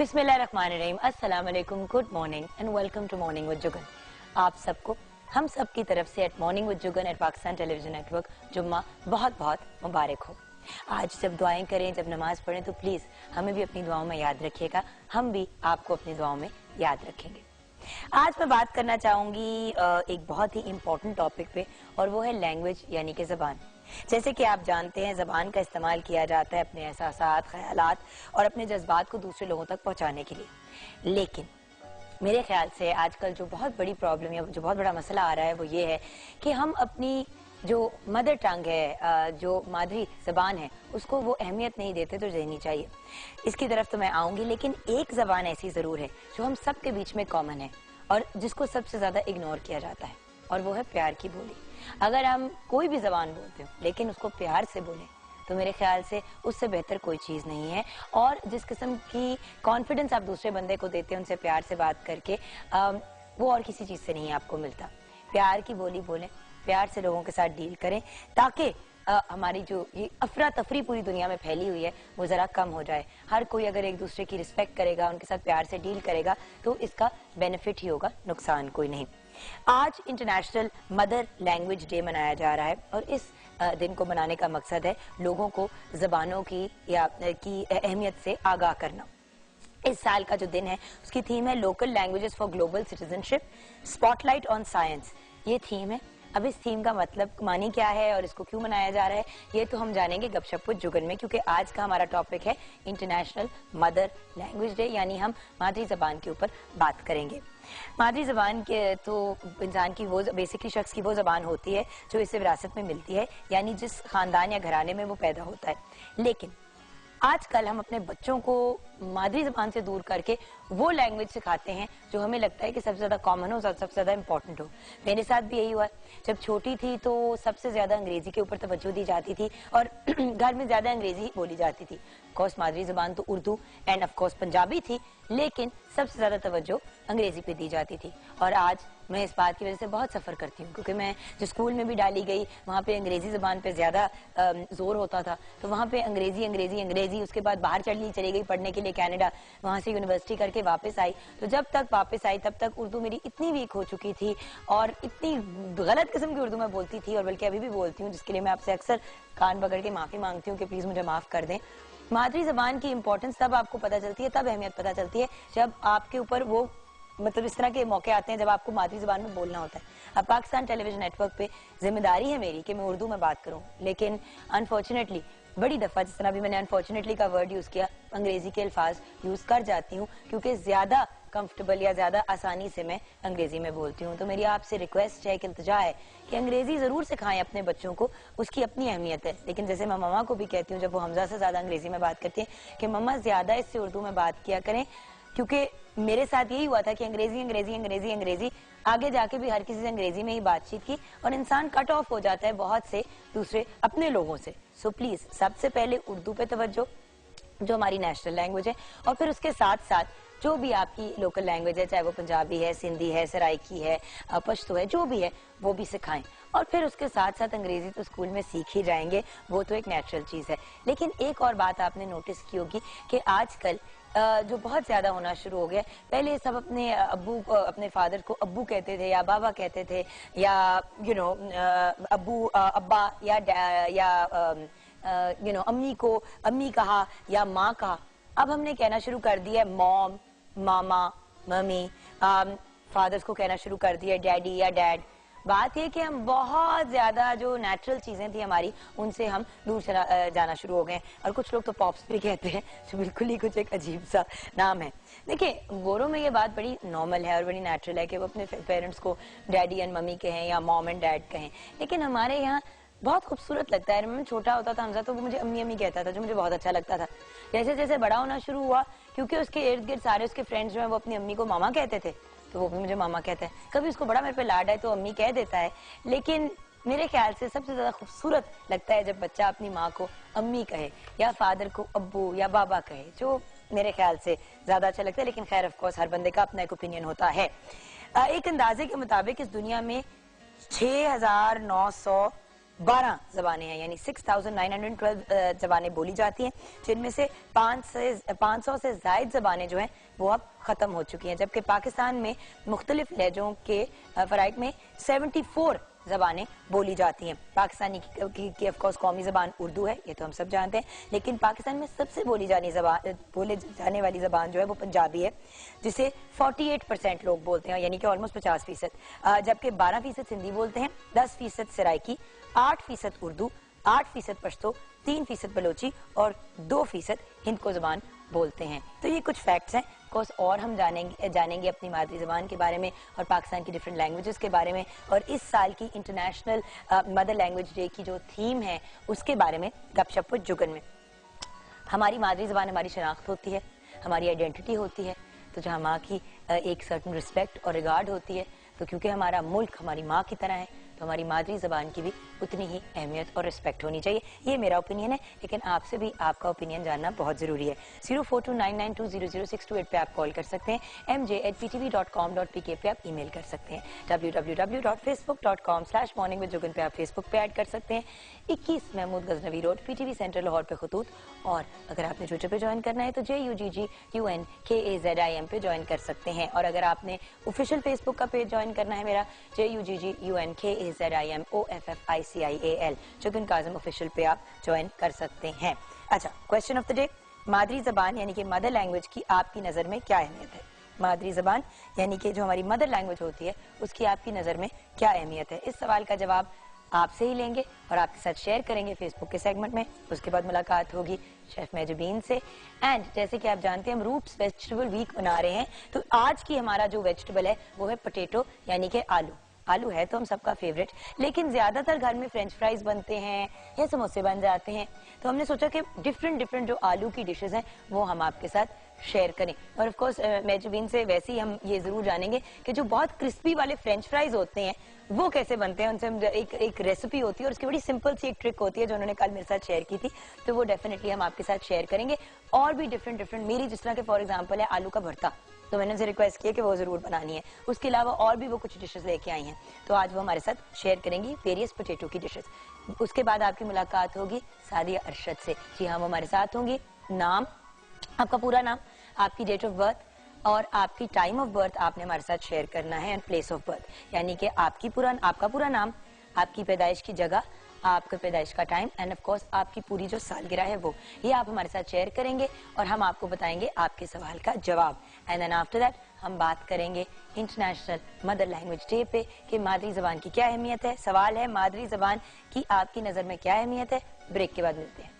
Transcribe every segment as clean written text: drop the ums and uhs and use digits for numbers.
बिस्मिल्लाहिर्रहमानिर्रहीम, अस्सलाम वालेकुम, good morning and welcome to morning with Juggan. आप सबको हम सब की तरफ से at morning with Juggan at Pakistan television network जुम्मा बहुत बहुत मुबारक हो। आज जब दुआएं करें, जब नमाज पढ़ें तो प्लीज़ हमें भी अपनी दुआओं में याद रखिएगा, हम भी आपको अपनी दुआओं में याद रखेंगे। आज मैं बात करना चाहूँगी एक बहुत ही इम्पोर्टेंट टॉपिक पे, और वो है लैंग्वेज यानी कि ज़बान। जैसे कि आप जानते हैं, ज़बान का इस्तेमाल किया जाता है अपने एहसासात, ख्यालात और अपने जज्बात को दूसरे लोगों तक पहुंचाने के लिए। लेकिन मेरे ख्याल से आजकल जो बहुत बड़ी प्रॉब्लम या जो बहुत बड़ा मसला आ रहा है वो ये है कि हम अपनी जो मदर टंग है, जो मादरी ज़बान है, उसको वो अहमियत नहीं देते तो देनी चाहिए। इसकी तरफ तो मैं आऊँगी, लेकिन एक ज़बान ऐसी ज़रूर है जो हम सब के बीच में कॉमन है और जिसको सबसे ज़्यादा इग्नोर किया जाता है, और वो है प्यार की बोली। अगर हम कोई भी ज़बान बोलते हो लेकिन उसको प्यार से बोलें तो मेरे ख्याल से उससे बेहतर कोई चीज़ नहीं है। और जिस किस्म की कॉन्फिडेंस आप दूसरे बंदे को देते हैं उनसे प्यार से बात करके, वो और किसी चीज़ से नहीं आपको मिलता। प्यार की बोली बोलें, प्यार से लोगों के साथ डील करें, ताकि हमारी जो ये अफरा तफरी पूरी दुनिया में फैली हुई है वो ज़रा कम हो जाए। हर कोई अगर एक दूसरे की रिस्पेक्ट करेगा, उनके साथ प्यार से डील करेगा तो इसका बेनिफिट ही होगा, नुकसान कोई नहीं। आज इंटरनेशनल मदर लैंग्वेज डे मनाया जा रहा है और इस दिन को मनाने का मकसद है लोगों को ज़बानों की अहमियत से आगाह करना। इस साल का जो दिन है उसकी थीम है local languages for global citizenship, spotlight on science. ये थीम है। अब इस थीम का मतलब मानी क्या है और इसको क्यों मनाया जा रहा है, ये तो हम जानेंगे गपशप विद जुगन में, क्योंकि आज का हमारा टॉपिक है इंटरनेशनल मदर लैंग्वेज डे, यानी हम मादरी ज़बान के ऊपर बात करेंगे। मादरी ज़बान के तो इंसान की वो बेसिकली शख्स की वो ज़बान होती है जो इसे विरासत में मिलती है, यानी जिस खानदान या घराने में वो पैदा होता है। लेकिन आजकल हम अपने बच्चों को मादरी ज़बान से दूर करके वो लैंग्वेज सिखाते हैं जो हमें लगता है कि सबसे ज़्यादा कॉमन हो, सबसे ज़्यादा इंपॉर्टेंट हो। मेरे साथ भी यही हुआ। जब छोटी थी तो सबसे ज़्यादा अंग्रेज़ी के ऊपर तवज्जो दी जाती थी और घर में ज़्यादा अंग्रेज़ी बोली जाती थी। ऑफकोर्स मादरी ज़बान तो उर्दू एंड ऑफकोर्स पंजाबी थी, लेकिन सबसे ज़्यादा तवज्जो अंग्रेज़ी पे दी जाती थी। और आज मैं इस बात की वजह से बहुत सफ़र करती हूँ, क्योंकि मैं जो स्कूल में भी डाली गई वहाँ पे अंग्रेज़ी ज़बान पे ज़्यादा जोर होता था। तो वहाँ पे अंग्रेज़ी अंग्रेज़ी अंग्रेज़ी, उसके बाद बाहर चली गई पढ़ने के लिए कनाडा, वहाँ से यूनिवर्सिटी करके वापस आई। तो जब तक वापस आई तब तक उर्दू मेरी इतनी वीक हो चुकी थी और इतनी गलत किस्म की उर्दू मैं बोलती थी, और बल्कि अभी भी बोलती हूँ, जिसके लिए मैं आपसे अक्सर कान पकड़ के माफ़ी मांगती हूँ कि प्लीज़ मुझे माफ़ कर दें। मादरी ज़बान की इंपॉर्टेंस तब आपको पता चलती है, तब अहमियत पता चलती है जब आपके ऊपर वो मतलब इस तरह के मौके आते हैं जब आपको मादरी ज़बान में बोलना होता है। अब पाकिस्तान टेलीविजन नेटवर्क पे जिम्मेदारी है मेरी कि मैं उर्दू में बात करूं, लेकिन अनफॉर्चुनेटली बड़ी दफ़ा, जिस तरह भी मैंने अनफॉर्चुनेटली का वर्ड यूज़ किया, अंग्रेज़ी के अल्फाज यूज़ कर जाती हूँ क्योंकि ज़्यादा कंफर्टेबल या ज़्यादा आसानी से मैं अंग्रेज़ी में बोलती हूँ। तो मेरी आपसे रिक्वेस्ट है कि इल्तिजा है कि अंग्रेज़ी ज़रूर सिखाएं अपने बच्चों को, उसकी अपनी अहमियत है। लेकिन जैसे मैं मम्मा को भी कहती हूँ जब वो हमजा से ज़्यादा अंग्रेज़ी में बात करती हैं कि मम्मा ज़्यादा इससे उर्दू में बात किया करें, क्योंकि मेरे साथ यही हुआ था कि अंग्रेजी अंग्रेजी अंग्रेजी अंग्रेजी, आगे जाके भी हर किसी से अंग्रेजी में ही बातचीत की और इंसान कट ऑफ हो जाता है बहुत से दूसरे अपने लोगों से। सो प्लीज सबसे पहले उर्दू पे तवज्जो, जो हमारी नेशनल लैंग्वेज है, और फिर उसके साथ साथ जो भी आपकी लोकल लैंग्वेज है, चाहे वो पंजाबी है, सिंधी है, सराइकी है, पश्तो है, जो भी है वो भी सिखाएं। और फिर उसके साथ साथ अंग्रेजी तो स्कूल में सीख ही जाएंगे, वो तो एक नेचुरल चीज़ है। लेकिन एक और बात आपने नोटिस की होगी कि आजकल जो बहुत ज्यादा होना शुरू हो गया, पहले सब अपने अब्बू अपने फादर को अब्बू कहते थे या बाबा कहते थे, या अब्बू अब्बा या अम्मी को अम्मी कहा या माँ कहा। अब हमने कहना शुरू कर दिया है मॉम, मामा, मम्मी, फादर्स को कहना शुरू कर दिया डैडी या डैड। बात यह कि हम बहुत ज्यादा जो नेचुरल चीजें थी हमारी, उनसे हम दूर जाना शुरू हो गए। और कुछ लोग तो पॉप्स भी कहते हैं, जो बिल्कुल ही कुछ एक अजीब सा नाम है। देखिए, गोरों में ये बात बड़ी नॉर्मल है और बड़ी नेचुरल है कि वो अपने पेरेंट्स को डैडी एंड मम्मी कहें या मॉम एंड डैड कहें। लेकिन हमारे यहाँ बहुत खूबसूरत लगता है। मैं छोटा होता था हमजा, तो वो मुझे अम्मी अम्मी कहता था, जो मुझे बहुत अच्छा लगता था। जैसे जैसे बड़ा होना शुरू हुआ, क्योंकि उसके इर्द गिर्द सारे उसके फ्रेंड्स जो है वो अपनी अम्मी को मामा कहते थे, तो वो भी मुझे मामा कहता है। कभी उसको बड़ा मेरे पे लाड है तो अम्मी कह देता है। लेकिन मेरे ख्याल से सबसे ज्यादा खूबसूरत लगता है जब बच्चा अपनी माँ को अम्मी कहे या फादर को अब्बू या बाबा कहे, जो मेरे ख्याल से ज्यादा अच्छा लगता है। लेकिन खैर ऑफ कोर्स हर बंदे का अपना एक ओपिनियन होता है। एक अंदाजे के मुताबिक इस दुनिया में 6,900 12 जबानें हैं, यानी 6,912 जबानें बोली जाती हैं, जिनमें से 500 से ज्यादा जबानें जो हैं वो अब खत्म हो चुकी हैं, जबकि पाकिस्तान में मुख्तलिफ लहजों के फराइक में 74 जबानें बोली जाती हैं। पाकिस्तानी की ऑफ कोर्स कौमी जबान उर्दू है, ये तो हम सब जानते हैं, लेकिन पाकिस्तान में सबसे बोले जाने वाली जबान जो है वो पंजाबी है, जिसे 48% लोग बोलते हैं, यानी कि ऑलमोस्ट 50%, जबकि 12% हिंदी बोलते हैं, 10% सराइकी, 8% उर्दू, 8% पश्तो, 3% बलोची और 2% हिंद को जबान बोलते हैं। तो ये कुछ फैक्ट्स हैं। कोर्स और हम जानेंगे अपनी मादरी जबान के बारे में और पाकिस्तान की डिफरेंट लैंग्वेजेस के बारे में, और इस साल की इंटरनेशनल मदर लैंग्वेज डे की जो थीम है उसके बारे में गपशप विद जुगन में। हमारी मादरी जबान हमारी शनाख्त होती है, हमारी आइडेंटिटी होती है, तो जहाँ माँ की एक सर्टन रिस्पेक्ट और रिगार्ड होती है, तो क्योंकि हमारा मुल्क हमारी माँ की तरह है, तो हमारी मादरी जबान की भी उतनी ही अहमियत और रिस्पेक्ट होनी चाहिए। ये मेरा ओपिनियन है, लेकिन आपसे भी आपका ओपिनियन जानना बहुत जरूरी है। 042992000628 पे आप कॉल कर सकते हैं, mj@ptv.com.pk पे आप ईमेल कर सकते हैं, www.facebook.com/morningwithjugan पे आप फेसबुक पे ऐड कर सकते हैं, 21 Mahmood Ghaznavi road PTV centre Lahore पे खतूत, और अगर आपने ट्विटर पे ज्वाइन करना है तो JUGGUNKAZIM पे ज्वाइन कर सकते हैं, और अगर आपने ऑफिशियल फेसबुक का पेज ज्वाइन करना है मेरा JUGGUNKAZIMOFFICIAL जुगन काज़िम ऑफिशियल पे आप ज्वाइन कर सकते हैं। अच्छा, क्वेश्चन ऑफ द डे, मादरी जबान यानी कि मदर लैंग्वेज की आपकी नज़र में क्या अहमियत है? मादरी जबान यानी कि जो हमारी मदर लैंग्वेज होती है उसकी आपकी नज़र में क्या अहमियत है? इस सवाल का जवाब आपसे ही लेंगे और आपके साथ शेयर करेंगे फेसबुक के सेगमेंट में। उसके बाद मुलाकात होगी शेफ मेजबीन से। एंड जैसे कि आप जानते हैं हम रूट्स वेजिटेबल वीक बना रहे हैं, तो आज की हमारा जो वेजिटेबल है वो है पोटैटो यानी कि आलू। आलू है तो हम सबका फेवरेट, लेकिन ज्यादातर घर में फ्रेंच फ्राइज बनते हैं या समोसे बन जाते हैं, तो हमने सोचा कि डिफरेंट जो आलू की डिशेस हैं वो हम आपके साथ शेयर करें। और ऑफ कोर्स मेजबीन से वैसे ही हम ये जरूर जानेंगे कि जो बहुत क्रिस्पी वाले फ्रेंच फ्राइज होते हैं वो कैसे बनते हैं। उनसे हम एक रेसिपी होती है और उसकी बड़ी सिंपल सी एक ट्रिक होती है जो उन्होंने कल मेरे साथ शेयर की थी, तो वो डेफिनेटली हम आपके साथ शेयर करेंगे। और भी डिफरेंट मेरी जिस तरह के फॉर एग्जाम्पल है आलू का भरता, तो मैंने उनसे रिक्वेस्ट किया कि वो जरूर बनानी है। उसके अलावा और भी वो कुछ डिशेस लेके आई हैं, तो आज वो हमारे साथ शेयर करेंगी वेरियस पोटैटो की डिशेस। उसके बाद आपकी मुलाकात होगी सादिया अरशद से। जी हाँ, वो हमारे साथ होंगी। नाम, आपका पूरा नाम, आपकी डेट ऑफ बर्थ और आपकी टाइम ऑफ बर्थ आपने हमारे साथ शेयर करना है, एंड प्लेस ऑफ बर्थ, यानी कि आपका पूरा नाम, आपकी पैदाइश की जगह, आपके पैदाइश का टाइम, एंड ऑफ कोर्स आपकी पूरी जो सालगिरह है वो, ये आप हमारे साथ शेयर करेंगे और हम आपको बताएंगे आपके सवाल का जवाब। एंड देन आफ्टर दैट हम बात करेंगे इंटरनेशनल मदर लैंग्वेज डे पे कि मादरी जबान की क्या अहमियत है। सवाल है मादरी जबान की आपकी नजर में क्या अहमियत है। ब्रेक के बाद मिलते हैं।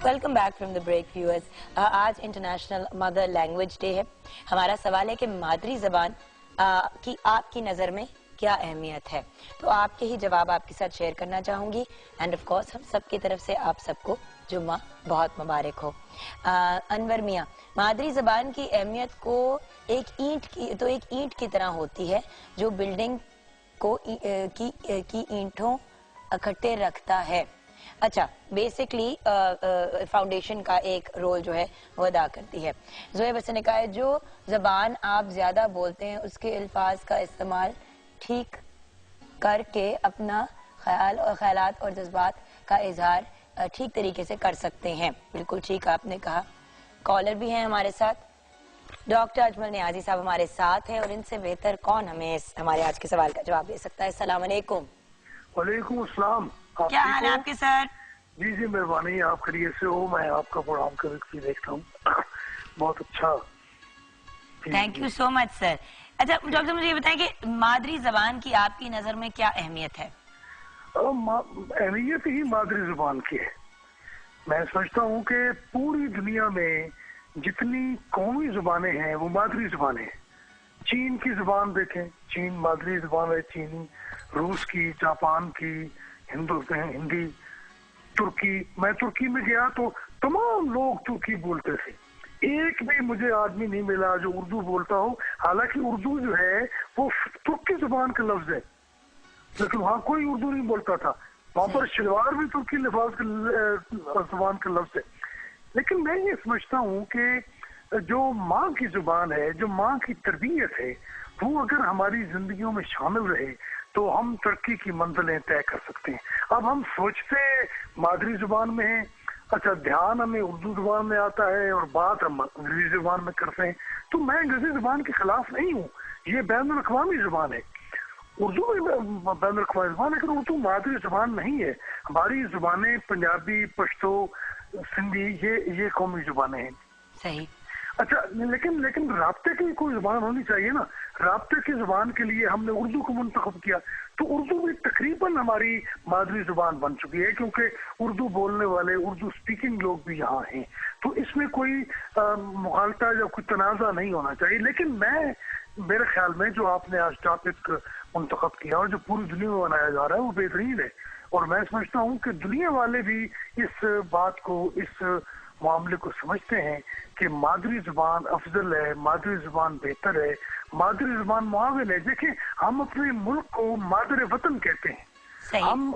Welcome back from the break viewers. आज इंटरनेशनल मदर लैंग्वेज डे है। हमारा सवाल है कि मादरी जबान की आपकी नज़र में क्या अहमियत है, तो आपके ही जवाब आपके साथ शेयर करना चाहूंगी। एंड ऑफ कोर्स हम सब की तरफ से आप सबको जुम्मा बहुत मुबारक हो। अनवर मियाँ, मादरी जबान की अहमियत को एक ईंट की तरह होती है जो बिल्डिंग को की ईंटों इकट्ठे रखता है। अच्छा, बेसिकली फाउंडेशन का एक रोल जो है वो अदा करती है। जोएब हसन ने कहा है जो जबान आप ज्यादा बोलते हैं उसके अल्फाज का इस्तेमाल ठीक करके अपना ख्यालात और जज्बात का इजहार ठीक तरीके से कर सकते हैं। बिल्कुल ठीक आपने कहा। कॉलर भी हैं हमारे साथ, डॉक्टर अजमल नियाजी साहब हमारे साथ हैं, और इनसे बेहतर कौन हमें हमारे आज के सवाल का जवाब दे सकता है। अस्सलाम वालेकुम। वालेकुम अस्सलाम। क्या हाल है आपके सर? जी जी मेहरबानी, आप खैरियत से हो? मैं आपका प्रोग्राम कभी देखता हूँ, बहुत अच्छा। Thank you so much sir. अच्छा डॉक्टर, मुझे ये बताएं कि मादरी जबान की आपकी नजर में क्या अहमियत है? अहमियत ही मादरी जबान की है। मैं समझता हूँ कि पूरी दुनिया में जितनी कौमी जुबानें हैं वो मादरी जुबानें हैं। चीन की जुबान देखें, चीन मादरी जुबान है चीनी, रूस की, जापान की, हिंदी, तुर्की। मैं तुर्की में गया तो तमाम लोग तुर्की बोलते थे, एक भी मुझे आदमी नहीं मिला जो उर्दू बोलता हो। हालांकि उर्दू जो है वो तुर्की जुबान का लफ्ज है, लेकिन वहाँ कोई उर्दू नहीं बोलता था। वहाँ पर शलवार भी तुर्की लिफाज का जुबान का लफ्ज है। लेकिन मैं ये समझता हूँ कि जो माँ की जुबान है, जो माँ की तरबियत है, वो अगर हमारी जिंदगियों में शामिल रहे तो हम तरक्की की मंजिलें तय कर सकते हैं। अब हम सोचते मादरी जुबान में है, अच्छा ध्यान हमें उर्दू जुबान में आता है और बात हम अंग्रेजी जुबान में करते हैं। तो मैं अंग्रेजी जुबान के खिलाफ नहीं हूँ, ये बैनुल अक़वामी जुबान है, उर्दू भी बैनुल अक़वामी जुबान है, लेकिन उर्दू मादरी जुबान नहीं है। हमारी जुबानें पंजाबी, पश्तो, सिंधी, ये कौमी जुबानें हैं। सही। अच्छा, लेकिन राब्ते की कोई जुबान होनी चाहिए ना। राब्ते की जुबान के लिए हमने उर्दू को मुंतखब किया, तो उर्दू भी तकरीबन हमारी मादरी जुबान बन चुकी है, क्योंकि उर्दू बोलने वाले, उर्दू स्पीकिंग लोग भी यहाँ हैं। तो इसमें कोई मुखालता या कोई तनाज़ा नहीं होना चाहिए। लेकिन मेरे ख्याल में जो आपने आज टॉपिक मुंतखब किया और जो पूरी दुनिया में बनाया जा रहा है वो बेहतरीन है। और मैं समझता हूँ कि दुनिया वाले भी इस बात को, इस मामले को समझते हैं कि मादरी जुबान अफजल है, मादरी जुबान बेहतर है, मादरी जुबान मुआविन है। देखिए, हम अपने मुल्क को मादर वतन कहते हैं, हम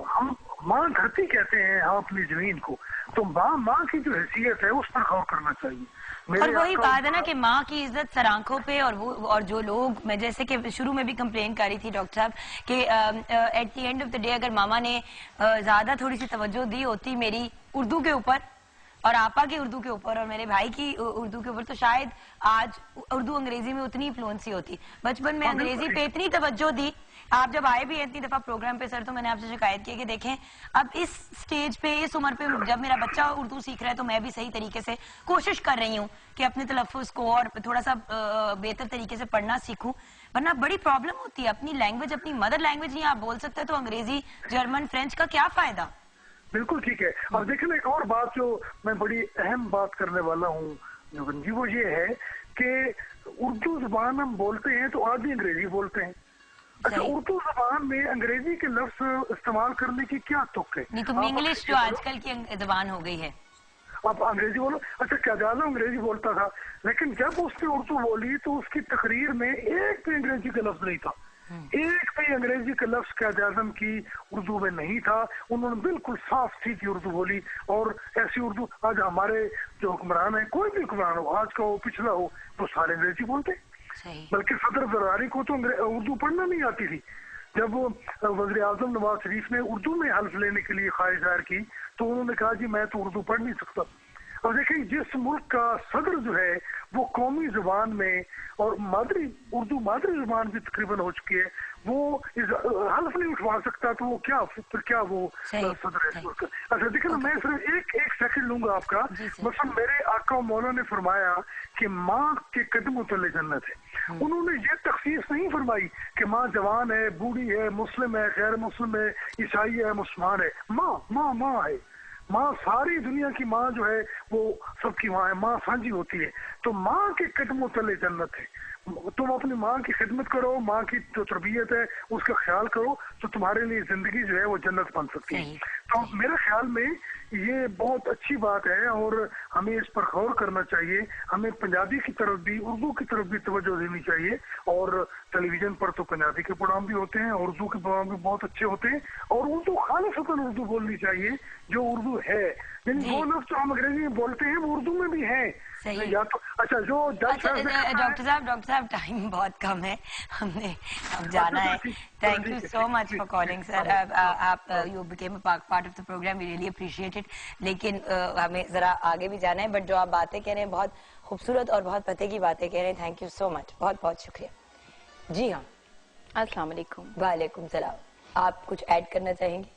माँ धरती कहते हैं, हम अपनी जमीन को। तो माँ की जो हैसियत है उस पर गौर करना चाहिए। और वही बात है ना कि माँ की इज्जत सर आंखों पे, और जो लोग, मैं जैसे कि शुरू में भी कंप्लेन कर रही थी डॉक्टर साहब कि at the end of the day अगर मामा ने ज्यादा थोड़ी सी तवज्जो दी होती मेरी उर्दू के ऊपर और आपा की उर्दू के ऊपर और मेरे भाई की उर्दू के ऊपर, तो शायद आज उर्दू अंग्रेजी में उतनी फ्लुएंसी होती। बचपन में अंग्रेजी पे इतनी तवज्जो दी। आप जब आए भी इतनी दफा प्रोग्राम पे सर, तो मैंने आपसे शिकायत की कि देखें अब इस स्टेज पे, इस उम्र पे जब मेरा बच्चा उर्दू सीख रहा है तो मैं भी सही तरीके से कोशिश कर रही हूँ कि अपने तलफ़्फ़ुज़ को और थोड़ा सा बेहतर तरीके से पढ़ना सीखूं। वरना बड़ी प्रॉब्लम होती है। अपनी लैंग्वेज, अपनी मदर लैंग्वेज नहीं आप बोल सकते तो अंग्रेजी, जर्मन, फ्रेंच का क्या फायदा। बिल्कुल ठीक है। अब देखिए, एक और बात जो मैं बड़ी अहम बात करने वाला हूँ जुगन जी, वो ये है कि उर्दू जुबान हम बोलते हैं तो आधी अंग्रेजी बोलते हैं। अच्छा, उर्दू जुबान में अंग्रेजी के लफ्ज इस्तेमाल करने की क्या तुक है? नहीं तो इंग्लिश जो आजकल की जुबान हो गई है, आप अंग्रेजी बोलो। अच्छा, क्याज़ाज़म अंग्रेजी बोलता था, लेकिन जब उसने उर्दू बोली तो उसकी तकरीर में एक भी अंग्रेजी का लफ्ज नहीं था, एक भी अंग्रेजी का लफ्ज क्याज़ाज़म की उर्दू में नहीं था। उन्होंने बिल्कुल साफ सीधी उर्दू बोली। और ऐसी उर्दू आज हमारे जो हुक्मरान है, कोई भी हुक्मरान हो, आज का हो पिछला हो, तो सारे अंग्रेजी बोलते। बल्कि सदर जरदारी को तो उर्दू पढ़ना नहीं आती थी। जब वज़ीर आज़म नवाज शरीफ ने उर्दू में हल्फ लेने के लिए ख्वाहिश जाहिर की तो उन्होंने कहा जी मैं तो उर्दू पढ़ नहीं सकता। अब देखिए, जिस मुल्क का सदर जो है वो कौमी जुबान में और उर्दू मादरी जुबान भी तकरीबन हो चुकी है, वो हल्फ नहीं उठवा सकता, तो वो क्या वो सदर है। अच्छा देखिए ना, मैं सिर्फ एक सेकंड लूंगा आपका। मतलब मेरे आका मौला ने फरमाया कि माँ के कदमों तले जन्नत है। उन्होंने ये तखसीस नहीं फरमाई कि माँ जवान है, बूढ़ी है, मुस्लिम है, गैर मुस्लिम है, ईसाई है, मुसलमान है। माँ है। माँ सारी दुनिया की माँ जो है वो सबकी माँ है, माँ साझी होती है। तो माँ के कदमों तले जन्नत है। तुम अपनी माँ की खिदमत करो, माँ की जो तरबियत है उसका ख्याल करो, तो तुम्हारे लिए जिंदगी जो है वो जन्नत बन सकती है। तो मेरे ख्याल में ये बहुत अच्छी बात है और हमें इस पर गौर करना चाहिए। हमें पंजाबी की तरफ भी, उर्दू की तरफ भी तवज्जो देनी चाहिए। और टेलीविजन पर तो पंजाबी के प्रोग्राम भी होते हैं, उर्दू के प्रोग्राम भी बहुत अच्छे होते हैं। और उर्दू खालिसतन उर्दू बोलनी चाहिए जो उर्दू है। यानी वो लफ्ज़ जो हम अंग्रेजी में बोलते हैं वो उर्दू में भी है। या तो अच्छा जो डॉक्टर साहब टाइम बहुत कम है, हमने अब जाना है। Thank you so much for calling sir. आप you became a part of the program, we really appreciate it. लेकिन हमें जरा आगे भी जाना है, बट जो आप बातें कह रहे हैं बहुत खूबसूरत और बहुत पते की बातें कह रहे हैं। थैंक यू सो मच, बहुत बहुत शुक्रिया। जी हाँ, अस्सलाम वालेकुम। वालेकुम सलाम। आप कुछ ऐड करना चाहेंगे?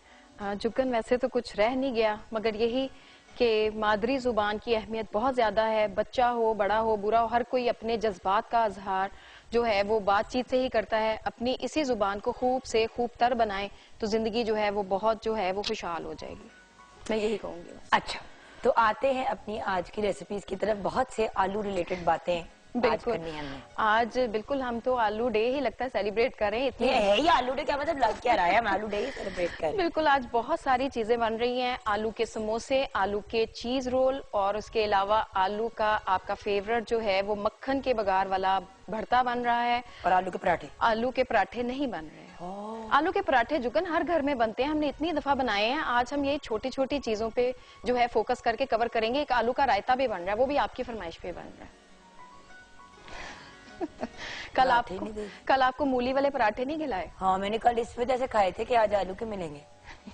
जुगन, वैसे तो कुछ रह नहीं गया, मगर यही कि मादरी जुबान की अहमियत बहुत ज्यादा है। बच्चा हो, बड़ा हो, बुरा हो, हर कोई अपने जज्बात का इजहार जो है वो बातचीत से ही करता है। अपनी इसी जुबान को खूब से खूब तर बनाए तो जिंदगी जो है वो बहुत जो है वो खुशहाल हो जाएगी। मैं यही कहूंगी। अच्छा, तो आते हैं अपनी आज की रेसिपीज की तरफ। बहुत से आलू रिलेटेड बातें बिल्कुल करनी है हमने। आज बिल्कुल हम तो आलू डे ही लगता है सेलिब्रेट करें इतनी। ये है ही आलू डे, क्या मतलब लग क्या रहा है, हम आलू डे ही सेलिब्रेट करें। बिल्कुल आज बहुत सारी चीजें बन रही हैं, आलू के समोसे, आलू के चीज रोल, और उसके अलावा आलू का आपका फेवरेट जो है वो मक्खन के बघार वाला भरता बन रहा है, और आलू के पराठे। आलू के पराठे नहीं बन रहे हैं। आलू के पराठे जुगन हर घर में बनते हैं, हमने इतनी दफा बनाए हैं। आज हम ये छोटी छोटी चीजों पे जो है फोकस करके कवर करेंगे। एक आलू का रायता भी बन रहा है, वो भी आपकी फरमाइश पे बन रहा है। कल आपको मूली वाले पराठे नहीं खिलाए? हाँ मैंने कल इस वजह से खाए थे कि आज आलू के मिलेंगे,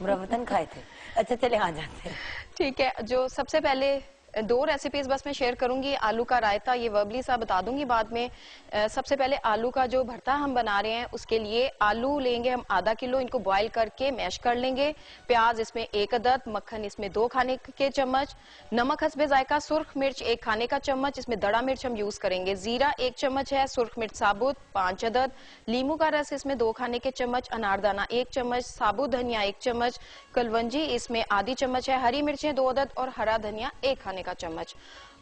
मुरव्वतन खाए थे। अच्छा चले आ जाते हैं। ठीक है, जो सबसे पहले दो रेसिपीज बस मैं शेयर करूंगी। आलू का रायता ये वर्बली सा बता दूंगी बाद में। सबसे पहले आलू का जो भरता हम बना रहे हैं उसके लिए आलू लेंगे हम आधा किलो, इनको बॉईल करके मैश कर लेंगे। प्याज इसमें 1 अदद, मक्खन इसमें 2 खाने के चम्मच, नमक हस्बे जायका, सुर्ख मिर्च 1 खाने का चम्मच, इसमें दड़ा मिर्च हम यूज करेंगे, जीरा 1 चम्मच है, सुर्ख मिर्च साबुत 5 अदद, लीमू का रस इसमें 2 खाने के चम्मच, अनारदाना 1 चम्मच, साबुत धनिया 1 चम्मच, कलवंजी इसमें आधी चम्मच है, हरी मिर्चें 2 अदद और हरा धनिया 1 खाने का चम्मच।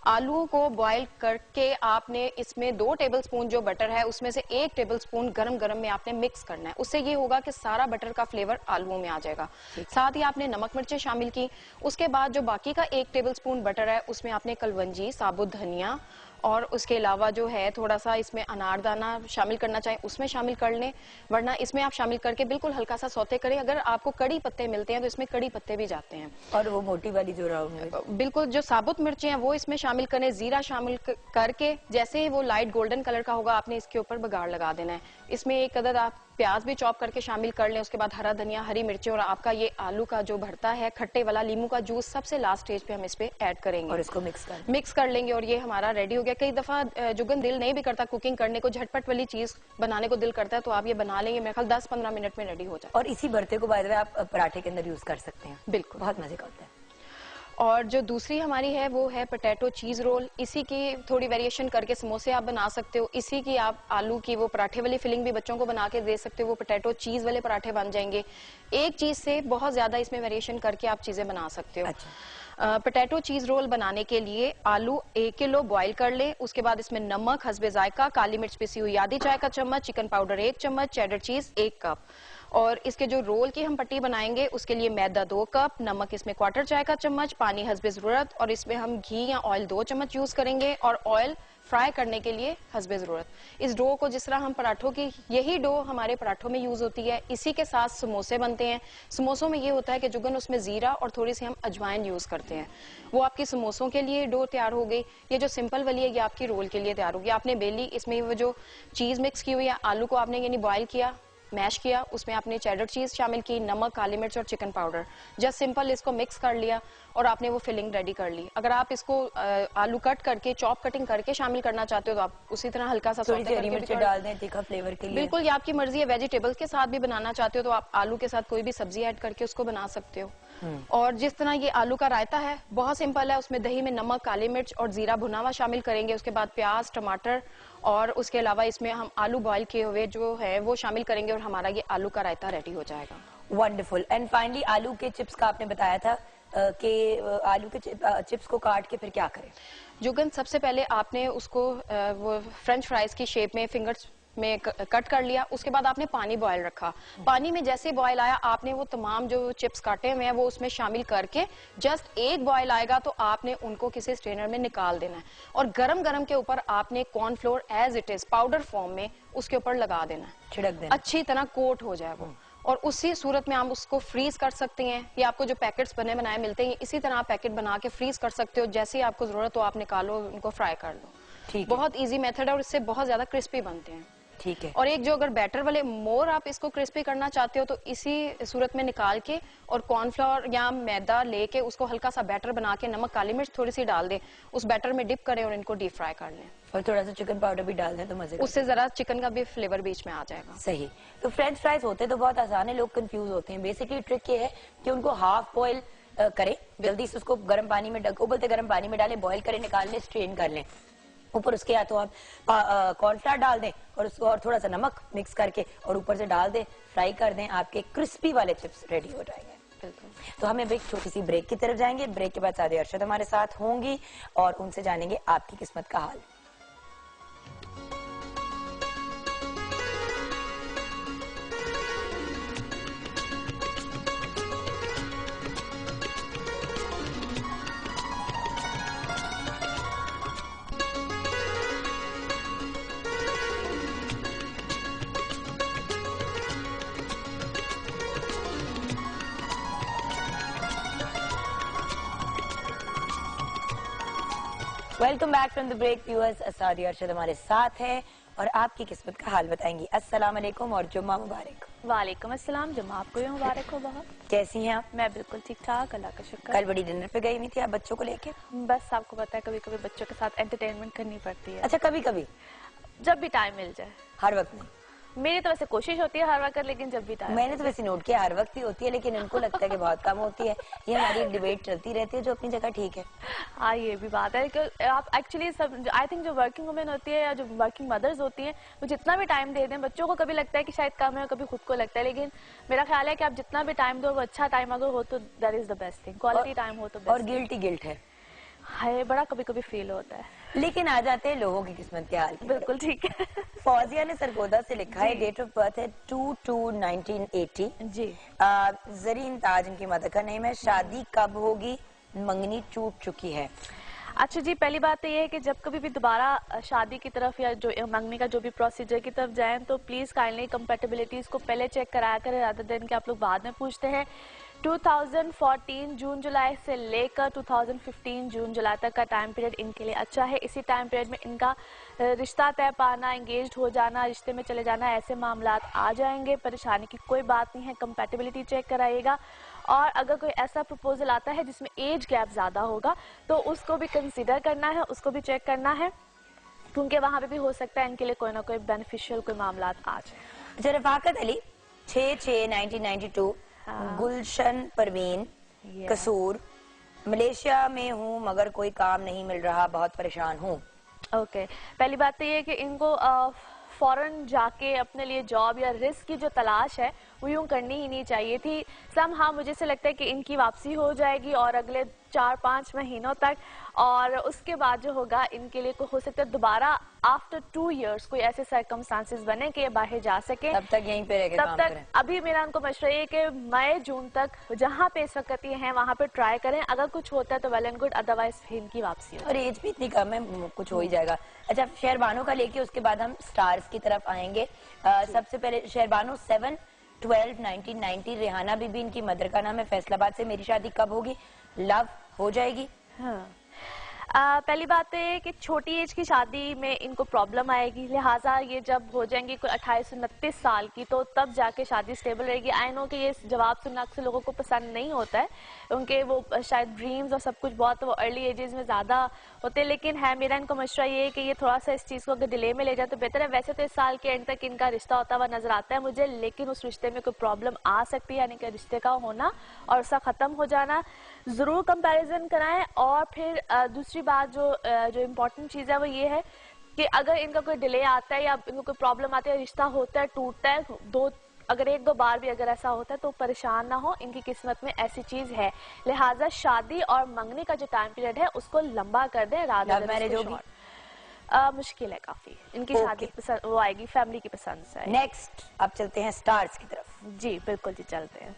आलूओं को बॉईल करके आपने इसमें 2 टेबलस्पून जो बटर है उसमें से 1 टेबलस्पून गरम गरम में आपने मिक्स करना है। उससे ये होगा कि सारा बटर का फ्लेवर आलूओं में आ जाएगा। साथ ही आपने नमक मिर्चें शामिल की। उसके बाद जो बाकी का 1 टेबलस्पून बटर है उसमें आपने कलवंजी, साबुत धनिया और उसके अलावा जो है थोड़ा सा इसमें अनारदाना शामिल करना चाहें उसमें शामिल कर लें, वरना इसमें आप शामिल करके बिल्कुल हल्का सा सौते करें। अगर आपको कड़ी पत्ते मिलते हैं तो इसमें कड़ी पत्ते भी जाते हैं। और वो मोटी वाली जो राउंड, बिल्कुल जो साबुत मिर्चें हैं वो इसमें शामिल करें। जीरा शामिल करके जैसे ही वो लाइट गोल्डन कलर का होगा आपने इसके ऊपर बघाड़ लगा देना है। इसमें 1 अदद आप प्याज भी चॉप करके शामिल कर लें। उसके बाद हरा धनिया, हरी मिर्चें और आपका ये आलू का जो भरता है खट्टे वाला, लीमू का जूस सबसे लास्ट स्टेज पे हम इस पे ऐड करेंगे और इसको मिक्स कर लेंगे और ये हमारा रेडी हो गया। कई दफा जुगन दिल नहीं भी करता कुकिंग करने को, झटपट वाली चीज बनाने को दिल करता है तो आप ये बना लेंगे, मेरे ख्याल 10-15 मिनट में रेडी हो जाए। और इसी भरते को बाय द वे आप पराठे के अंदर यूज कर सकते हैं, बिल्कुल बहुत मजे का होता है। और जो दूसरी हमारी है वो है पोटैटो चीज रोल। इसी की थोड़ी वेरिएशन करके समोसे आप बना सकते हो, इसी की आप आलू की वो पराठे वाली फिलिंग भी बच्चों को बना के दे सकते हो, वो पोटैटो चीज वाले पराठे बन जाएंगे। एक चीज से बहुत ज्यादा इसमें वेरिएशन करके आप चीजें बना सकते हो। अच्छा। पोटैटो चीज रोल बनाने के लिए आलू 1 किलो बॉईल कर ले। उसके बाद इसमें नमक हस्बे जायका, काली मिर्च पिसी हुई आधी चाय का चम्मच, चिकन पाउडर 1 चम्मच, चेडर चीज 1 कप। और इसके जो रोल की हम पट्टी बनाएंगे उसके लिए मैदा 2 कप, नमक इसमें 1/4 चाय का चम्मच, पानी हस्बे जरूरत, और इसमें हम घी या ऑयल 2 चम्मच यूज करेंगे और ऑयल फ्राई करने के लिए हस्बे जरूरत। इस डो को जिस तरह हम पराठों की, यही डो हमारे पराठों में यूज होती है, इसी के साथ समोसे बनते हैं। समोसों में ये होता है कि जुगन उसमें जीरा और थोड़ी सी हम अजवाइन यूज करते हैं। वो आपकी समोसों के लिए डो तैयार हो गई। ये जो सिंपल वाली है ये आपकी रोल के लिए तैयार होगी। आपने बेली, इसमें वो जो चीज मिक्स की हुई है, आलू को आपने यानी बॉयल किया, मैश किया, उसमें आपने चेडर चीज शामिल की, नमक, काली मिर्च और चिकन पाउडर, जस्ट सिंपल इसको मिक्स कर लिया और आपने वो फिलिंग रेडी कर ली। अगर आप इसको आलू कट करके, चॉप कटिंग करके शामिल करना चाहते हो तो आप उसी तरह हल्का सा हरी मिर्च डाल दें तीखा फ्लेवर के लिए। बिल्कुल, ये आपकी मर्जी है। वेजिटेबल्स के साथ भी बनाना चाहते हो तो आप आलू के साथ कोई भी सब्जी ऐड करके उसको बना सकते हो। और जिस तरह ये आलू का रायता है बहुत सिंपल है, उसमें दही में नमक, काली मिर्च और जीरा भुना हुआ शामिल करेंगे। उसके बाद प्याज, टमाटर और उसके अलावा इसमें हम आलू बॉईल किए हुए जो है वो शामिल करेंगे और हमारा ये आलू का रायता रेडी हो जाएगा। वंडरफुल। एंड फाइनली आलू के चिप्स का आपने बताया था कि आलू के चिप्स को काट के फिर क्या करें? जुगन, सबसे पहले आपने उसको वो फ्रेंच फ्राइज की शेप में फिंगर्स में कट कर लिया। उसके बाद आपने पानी बॉयल रखा। पानी में जैसे बॉयल आया आपने वो तमाम जो चिप्स काटे हुए हैं वो उसमें शामिल करके जस्ट एक बॉयल आएगा तो आपने उनको किसी स्ट्रेनर में निकाल देना है और गरम गरम के ऊपर आपने cornflour as it is powder form में उसके ऊपर लगा देना है, छिड़क देना, अच्छी तरह कोट हो जाए वो। और उसी सूरत में आप उसको फ्रीज कर सकते हैं। ये आपको जो पैकेट्स बने बनाए मिलते हैं इसी तरह आप पैकेट बना के फ्रीज कर सकते हो। जैसे ही आपको जरूरत हो आप निकालो, उनको फ्राई कर लो। ठीक, बहुत इजी मेथड है और इससे बहुत ज्यादा क्रिस्पी बनते हैं। ठीक है। और एक जो अगर बैटर वाले मोर आप इसको क्रिस्पी करना चाहते हो तो इसी सूरत में निकाल के और कॉर्नफ्लोर या मैदा लेके उसको हल्का सा बैटर बना के नमक, काली मिर्च थोड़ी सी डाल दें, उस बैटर में डिप करें और इनको डीप फ्राई कर लें। और थोड़ा सा चिकन पाउडर भी डाल दें तो मजे, उससे जरा चिकन का भी फ्लेवर बीच में आ जाएगा। सही। तो फ्रेंच फ्राइज होते तो बहुत आसान है, लोग कंफ्यूज होते हैं। बेसिकली ट्रिक ये है कि उनको हाफ बॉयल करें, जल्दी से उसको गर्म पानी में उबलते गर्म पानी में डालें, बॉयल करें, निकाल लें, स्ट्रेन कर लें। ऊपर उसके या तो आप कॉर्नफ्लावर डाल दें और उसको और थोड़ा सा नमक मिक्स करके और ऊपर से डाल दें, फ्राई कर दें, आपके क्रिस्पी वाले चिप्स रेडी हो जाएंगे। तो हम एक छोटी सी ब्रेक की तरफ जाएंगे। ब्रेक के बाद सादी अरशद हमारे साथ होंगी और उनसे जानेंगे आपकी किस्मत का हाल। Welcome back from the break viewers. असादी अरशद हमारे साथ है और आपकी किस्मत का हाल बताएंगी। अस्सलाम वालेकुम और जुम्मा मुबारक। वालेकुम अस्सलाम, जुम्मा आपको भी मुबारक हो। बहुत कैसी हैं आप? मैं बिल्कुल ठीक ठाक, अल्लाह का शुक्र। कल बड़ी डिनर पे गई हुई थी आप बच्चों को लेके? बस आपको पता है कभी कभी बच्चों के साथ एंटरटेनमेंट करनी पड़ती है। अच्छा, कभी कभी? जब भी टाइम मिल जाए। हर वक्त नहीं? मेरी तो वैसे कोशिश होती है हर वक्त, लेकिन जब भी टाइम। मैंने तो वैसे नोट किया हर वक्त ही होती है, लेकिन इनको लगता है कि बहुत कम होती है। ये हमारी एक डिबेट चलती रहती है जो अपनी जगह ठीक है। हाँ, ये भी बात है कि आप एक्चुअली सब, आई थिंक जो वर्किंग वुमेन होती है या जो वर्किंग मदर्स होती हैं, वो जितना भी टाइम दे दें बच्चों को, कभी लगता है कि शायद कम है, कभी खुद को लगता है, लेकिन मेरा ख्याल है कि आप जितना भी टाइम दो वो अच्छा टाइम अगर हो तो that is the best thing. Quality time हो तो बेस्ट। और गिल्ट है बड़ा कभी कभी फील होता है। लेकिन आ जाते हैं लोगों की किस्मत के हाल की। बिल्कुल ठीक है। फौजिया ने सरगोदा से लिखा है, डेट ऑफ बर्थ है 2/2/1980 जी। जरीन ताज इनकी मदर का नेम है। शादी कब होगी? मंगनी टूट चुकी है। अच्छा जी, पहली बात तो ये है कि जब कभी भी दोबारा शादी की तरफ या जो मंगनी का जो भी प्रोसीजर की तरफ जाएं तो प्लीज काइंडली कंपैटिबिलिटीज को पहले चेक कराया करें, रादर देन कि आप लोग बाद में पूछते हैं। 2014 जून जुलाई से लेकर 2015 जून जुलाई तक का टाइम पीरियड इनके लिए अच्छा है। इसी टाइम पीरियड में इनका रिश्ता तय पाना, एंगेज्ड हो जाना, रिश्ते में चले जाना, ऐसे मामला आ जाएंगे। परेशानी की कोई बात नहीं है, कंपैटिबिलिटी चेक कराइएगा। और अगर कोई ऐसा प्रपोजल आता है जिसमें एज गैप ज्यादा होगा तो उसको भी कंसीडर करना है, उसको भी चेक करना है, क्योंकि वहां पे भी हो सकता है इनके लिए कोई ना कोई बेनिफिशियल कोई मामला आ जाए। अच्छा, रफाकत अली 6/6/1992, गुलशन परवीन, कसूर, मलेशिया में हूँ मगर कोई काम नहीं मिल रहा, बहुत परेशान हूँ। ओके, पहली बात तो ये है कि इनको फॉरेन जाके अपने लिए जॉब या रिस्क की जो तलाश है वो यूं करनी ही नहीं चाहिए थी। हाँ, मुझे से लगता है कि इनकी वापसी हो जाएगी और अगले 4-5 महीनों तक, और उसके बाद जो होगा इनके लिए हो सकता है दोबारा आफ्टर 2 इयर्स कोई ऐसे सर्कमस्टांसेस बने कि ये बाहर जा सके। तब तक यहीं पे रह के काम करें। अभी मेरा उनको मशवरा ये कि मई जून तक जहाँ पे इस वक्त ये हैं वहाँ पे ट्राई करें। अगर कुछ होता है तो वेल एंड गुड, अदरवाइज इनकी वापसी हो। और एज भी इतनी कम है, कुछ हो ही जाएगा। अच्छा, शहरबानो का लेके उसके बाद हम स्टार्स की तरफ आएंगे। सबसे पहले शहरबानो 7/12/1990, रेहाना बीबी इनकी मदर का नाम है, फैसलाबाद से। मेरी शादी कब होगी? लव हो जाएगी। हाँ। पहली बात तो ये कि छोटी एज की शादी में इनको प्रॉब्लम आएगी, लिहाजा ये जब हो जाएंगी कोई 28-29 साल की तो तब जाके शादी स्टेबल रहेगी। आई नो कि ये जवाब सुनना अक्सर लोगों को पसंद नहीं होता है, उनके वो शायद ड्रीम्स और सब कुछ बहुत वो अर्ली एजेस में ज़्यादा होते हैं, लेकिन है मेरा इनको मशवरा ये है कि ये थोड़ा सा इस चीज़ को अगर डिले में ले जाए तो बेहतर है। वैसे तो इस साल के एंड तक इनका रिश्ता होता हुआ नजर आता है मुझे, लेकिन उस रिश्ते में कोई प्रॉब्लम आ सकती है, यानी कि रिश्ते का होना और उसका ख़त्म हो जाना। ज़रूर कंपैरिजन कराएं। और फिर दूसरी बात जो इम्पोर्टेंट चीज़ है वो ये है कि अगर इनका कोई डिले आता है या इनको कोई प्रॉब्लम आती है, रिश्ता होता है, टूटता है, अगर 1-2 बार भी अगर ऐसा होता है तो परेशान ना हो, इनकी किस्मत में ऐसी चीज है। लिहाजा शादी और मंगनी का जो टाइम पीरियड है उसको लंबा कर दें। लव मैरिज होगी? मुश्किल है काफी, इनकी शादी पसंद वो आएगी फैमिली की पसंद से। नेक्स्ट अब चलते हैं स्टार्स की तरफ। जी बिल्कुल जी, चलते हैं।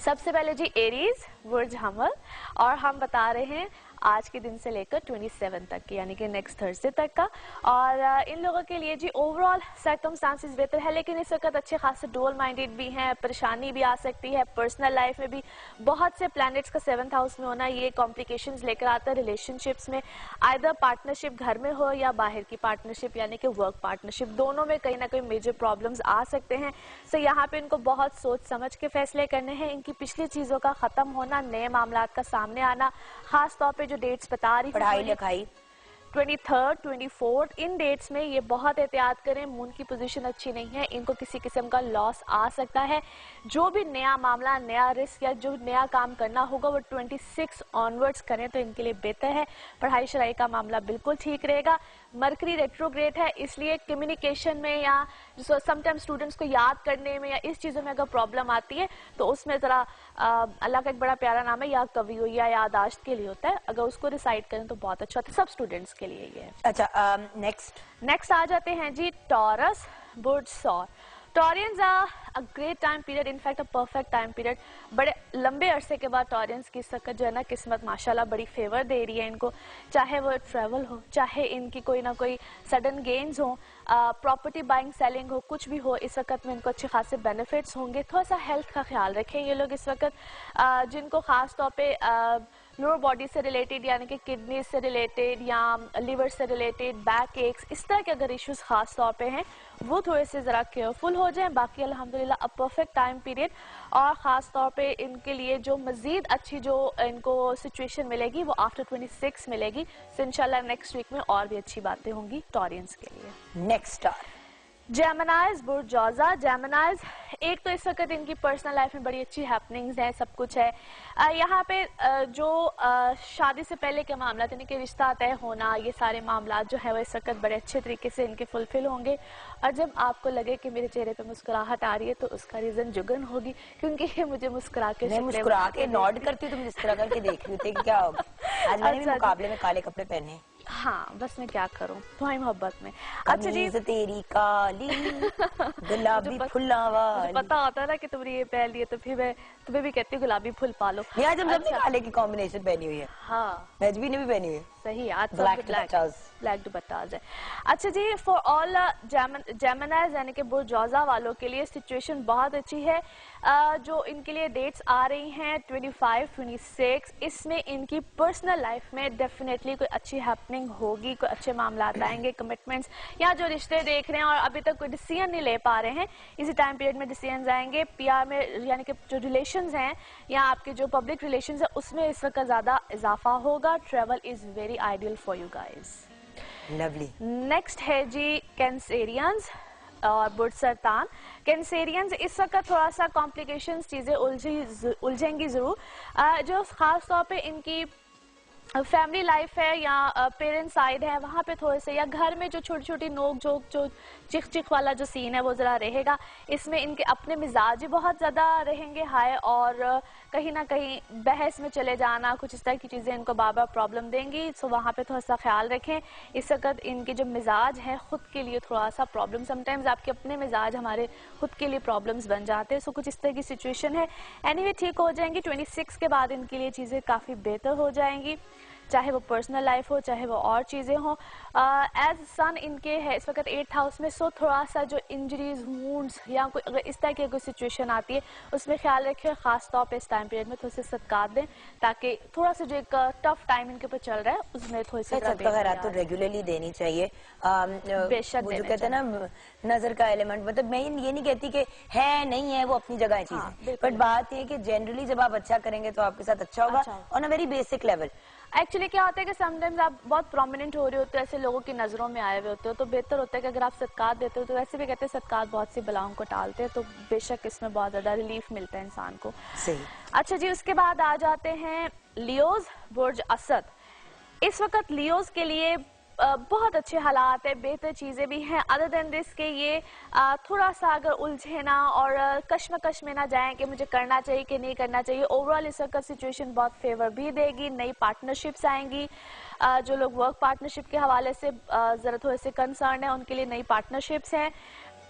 सबसे पहले जी एरीज, बुर्ज हमल, और हम बता रहे हैं आज के दिन से लेकर 27 तक की, यानी कि नेक्स्ट थर्सडे तक का। और इन लोगों के लिए जी ओवरऑल सर्कमस्टांसेस बेहतर है, लेकिन इस वक्त अच्छे खासे डुअल माइंडेड भी हैं, परेशानी भी आ सकती है। पर्सनल लाइफ में भी बहुत से प्लैनेट्स का 7th हाउस में होना ये कॉम्प्लिकेशंस लेकर आता है रिलेशनशिप्स में, आइदर पार्टनरशिप घर में हो या बाहर की पार्टनरशिप यानी कि वर्क पार्टनरशिप, दोनों में कहीं ना कहीं मेजर प्रॉब्लम्स आ सकते हैं। सो यहाँ पे इनको बहुत सोच समझ के फैसले करने हैं। इनकी पिछली चीजों का खत्म होना, नए मामलात का सामने आना, खास तौर पे जो डेट्स बता रही, पढ़ाई लिखाई 23rd 24th इन डेट्स में ये बहुत एहतियात करें। मून की पोजीशन अच्छी नहीं है, इनको किसी किस्म का लॉस आ सकता है। जो भी नया मामला, नया रिस्क या जो नया काम करना होगा वो 26 ऑनवर्ड्स करें तो इनके लिए बेहतर है। पढ़ाई शराई का मामला बिल्कुल ठीक रहेगा। मरकरी रेट्रोग्रेड है, इसलिए कम्युनिकेशन में या समटाइम स्टूडेंट्स को याद करने में या इस चीज़ों में अगर प्रॉब्लम आती है तो उसमें ज़रा अल्लाह का एक बड़ा प्यारा नाम है या कवि हो या यादाश्त के लिए होता है, अगर उसको रिसाइड करें तो बहुत अच्छा होता है, सब स्टूडेंट्स के लिए ये है। अच्छा, नेक्स्ट आ जाते हैं जी टॉरस, बुर्ज सौर। Taureans a great time period, in fact a perfect time period. बड़े लंबे अरसे के बाद टॉरियंस की सकत जो है ना किस्मत माशाल्लाह बड़ी फेवर दे रही है इनको, चाहे वो ट्रैवल हो, चाहे इनकी कोई ना कोई सडन गेन्स हो, प्रॉपर्टी बाइंग सेलिंग हो, कुछ भी हो, इस वक्त में इनको अच्छे खासे बेनिफिट्स होंगे। थोड़ा सा हेल्थ का ख्याल रखें ये लोग इस वक्त, जिनको खास तौर पे लोअर बॉडी से रिलेटेड यानी कि किडनी से रिलेटेड या लिवर से रिलेटेड, बैक एक्स, इस तरह के अगर इश्यूज खास तौर पे हैं वो थोड़े से ज़रा केयरफुल हो जाएं। बाकी अल्हम्दुलिल्लाह अ परफेक्ट टाइम पीरियड, और ख़ास तौर पे इनके लिए जो मज़ीद अच्छी जो इनको सिचुएशन मिलेगी वो आफ्टर 26 मिलेगी। सो इंशाल्लाह नेक्स्ट वीक में और भी अच्छी बातें होंगी टॉरियंस के लिए। नेक्स्ट स्टार जेमिनाइज बुर्ज जौज़ा। जेमिनाइज, एक तो इस वक्त इनकी पर्सनल लाइफ में बड़ी अच्छी हैपनिंग्स हैं, सब कुछ है। यहाँ पे जो शादी से पहले के मामला यानी कि रिश्ता तय होना, ये सारे मामला जो है वो इस वक्त बड़े अच्छे तरीके से इनके फुलफिल होंगे। और जब आपको लगे कि मेरे चेहरे पे मुस्कुराहट आ रही है तो उसका रीज़न जुगन होगी, क्योंकि ये मुझे मुस्कुरा के नॉड करती हूँ, तुम जिस तरह करके देख रही थी कि क्या होगा। आज मैंने भी मुकाबले में काले कपड़े पहने। हाँ, बस मैं क्या करूं तुम्हारी मोहब्बत में। अच्छा जी, तेरी काली गुलाबी फुल्ला वाली। पता होता है ना कि तुमने ये पहन लिए तो फिर मैं तुम्हें भी कहती हूँ गुलाबी फुल पालो। आज हम सबने काले की कॉम्बिनेशन पहनी हुई है। हाँ, नजबी ने भी पहनी हुई है। सही, आज ब्लैक दुपट्टाज है। अच्छा जी, फॉर ऑल जेमिनाइज यानी कि बुर्ज जौज़ा वालों के लिए सिचुएशन बहुत अच्छी है। जो इनके लिए डेट्स आ रही हैं 25, 26, इसमें इनकी पर्सनल लाइफ में डेफिनेटली कोई अच्छी हैपनिंग होगी, कोई अच्छे मामला आएंगे, कमिटमेंट्स या जो रिश्ते देख रहे हैं और अभी तक कोई डिसीजन नहीं ले पा रहे हैं, इसी टाइम पीरियड में डिसीजन आएंगे। पीआर में यानी कि जो रिलेशंस हैं या आपके जो पब्लिक रिलेशंस हैं उसमें इस वक्त ज़्यादा इजाफा होगा। Travel is very ideal for you guys. Lovely. Next है जी कैंसेरियंस और बुर्ज सरतान। कैंसेरियंस इस वक्त थोड़ा सा कॉम्प्लिकेशंस, चीज़ें उलझेंगी ज़रूर। जो ख़ास तौर पे इनकी फैमिली लाइफ है या पेरेंट साइड है, वहाँ पे थोड़े से या घर में जो छोटी छोटी नोक झोंक, जो चिख चिख वाला जो सीन है वो ज़रा रहेगा। इसमें इनके अपने मिजाज ही बहुत ज़्यादा रहेंगे हाई, और कहीं ना कहीं बहस में चले जाना, कुछ इस तरह की चीज़ें इनको बार बार प्रॉब्लम देंगी। सो वहाँ पे थोड़ा सा ख्याल रखें। इस वक्त इनके जो मिजाज हैं ख़ुद के लिए थोड़ा सा प्रॉब्लम, समटाइम्स आपके अपने मिजाज हमारे खुद के लिए प्रॉब्लम्स बन जाते हैं। सो कुछ इस तरह की सिचुएशन है। एनीवे ठीक हो जाएंगी। 26 के बाद इनके लिए चीज़ें काफ़ी बेहतर हो जाएंगी, चाहे वो पर्सनल लाइफ हो चाहे वो और चीज़ें हों। एज सन इनके है इस वक्त 8th हाउस में। सो थोड़ा सा जो इंजरीज, वुंड्स या कोई अगर इस तरह की कोई सिचुएशन आती है उसमें ख्याल रखें। ख़ास तौर पे इस टाइम पीरियड में थोड़े से सदकात दें, ताकि थोड़ा सा जो एक टफ टाइम इनके ऊपर चल रहा है उसमें थोड़ी सी खैरात तो रेगुलरली देनी चाहिए। बेशक जो कहते हैं ना नजर का एलिमेंट, मतलब मैं ये नहीं कहती कि है नहीं है, वो अपनी जगह है चीजें, बट बात ये है कि जनरली जब आप अच्छा करेंगे तो आपके साथ अच्छा होगा on a very basic level. Actually क्या होता है कि समटाइम्स आप बहुत प्रोमिनेंट हो रहे होते हो, ऐसे लोगों की नज़रों में आए हुए होते हो, तो बेहतर होता है कि अगर आप सदकात देते हो, तो वैसे भी कहते हैं सदकात बहुत सी बलाओं को टालते हैं, तो बेशक इसमें बहुत ज़्यादा रिलीफ मिलता है इंसान को। सही। अच्छा जी, उसके बाद आ जाते हैं लियोज बुर्ज असद। इस वक्त लियोज के लिए बहुत अच्छे हालात है, बेहतर चीज़ें भी हैं। अदर देन दिस के ये थोड़ा सा अगर उलझे ना और कश्मकश में ना जाएं कि मुझे करना चाहिए कि नहीं करना चाहिए। ओवरऑल इस वक्त सिचुएशन बहुत फेवर भी देगी। नई पार्टनरशिप्स आएंगी। जो लोग वर्क पार्टनरशिप के हवाले से ज़रा थोड़े से कंसर्न है उनके लिए नई पार्टनरशिप्स हैं।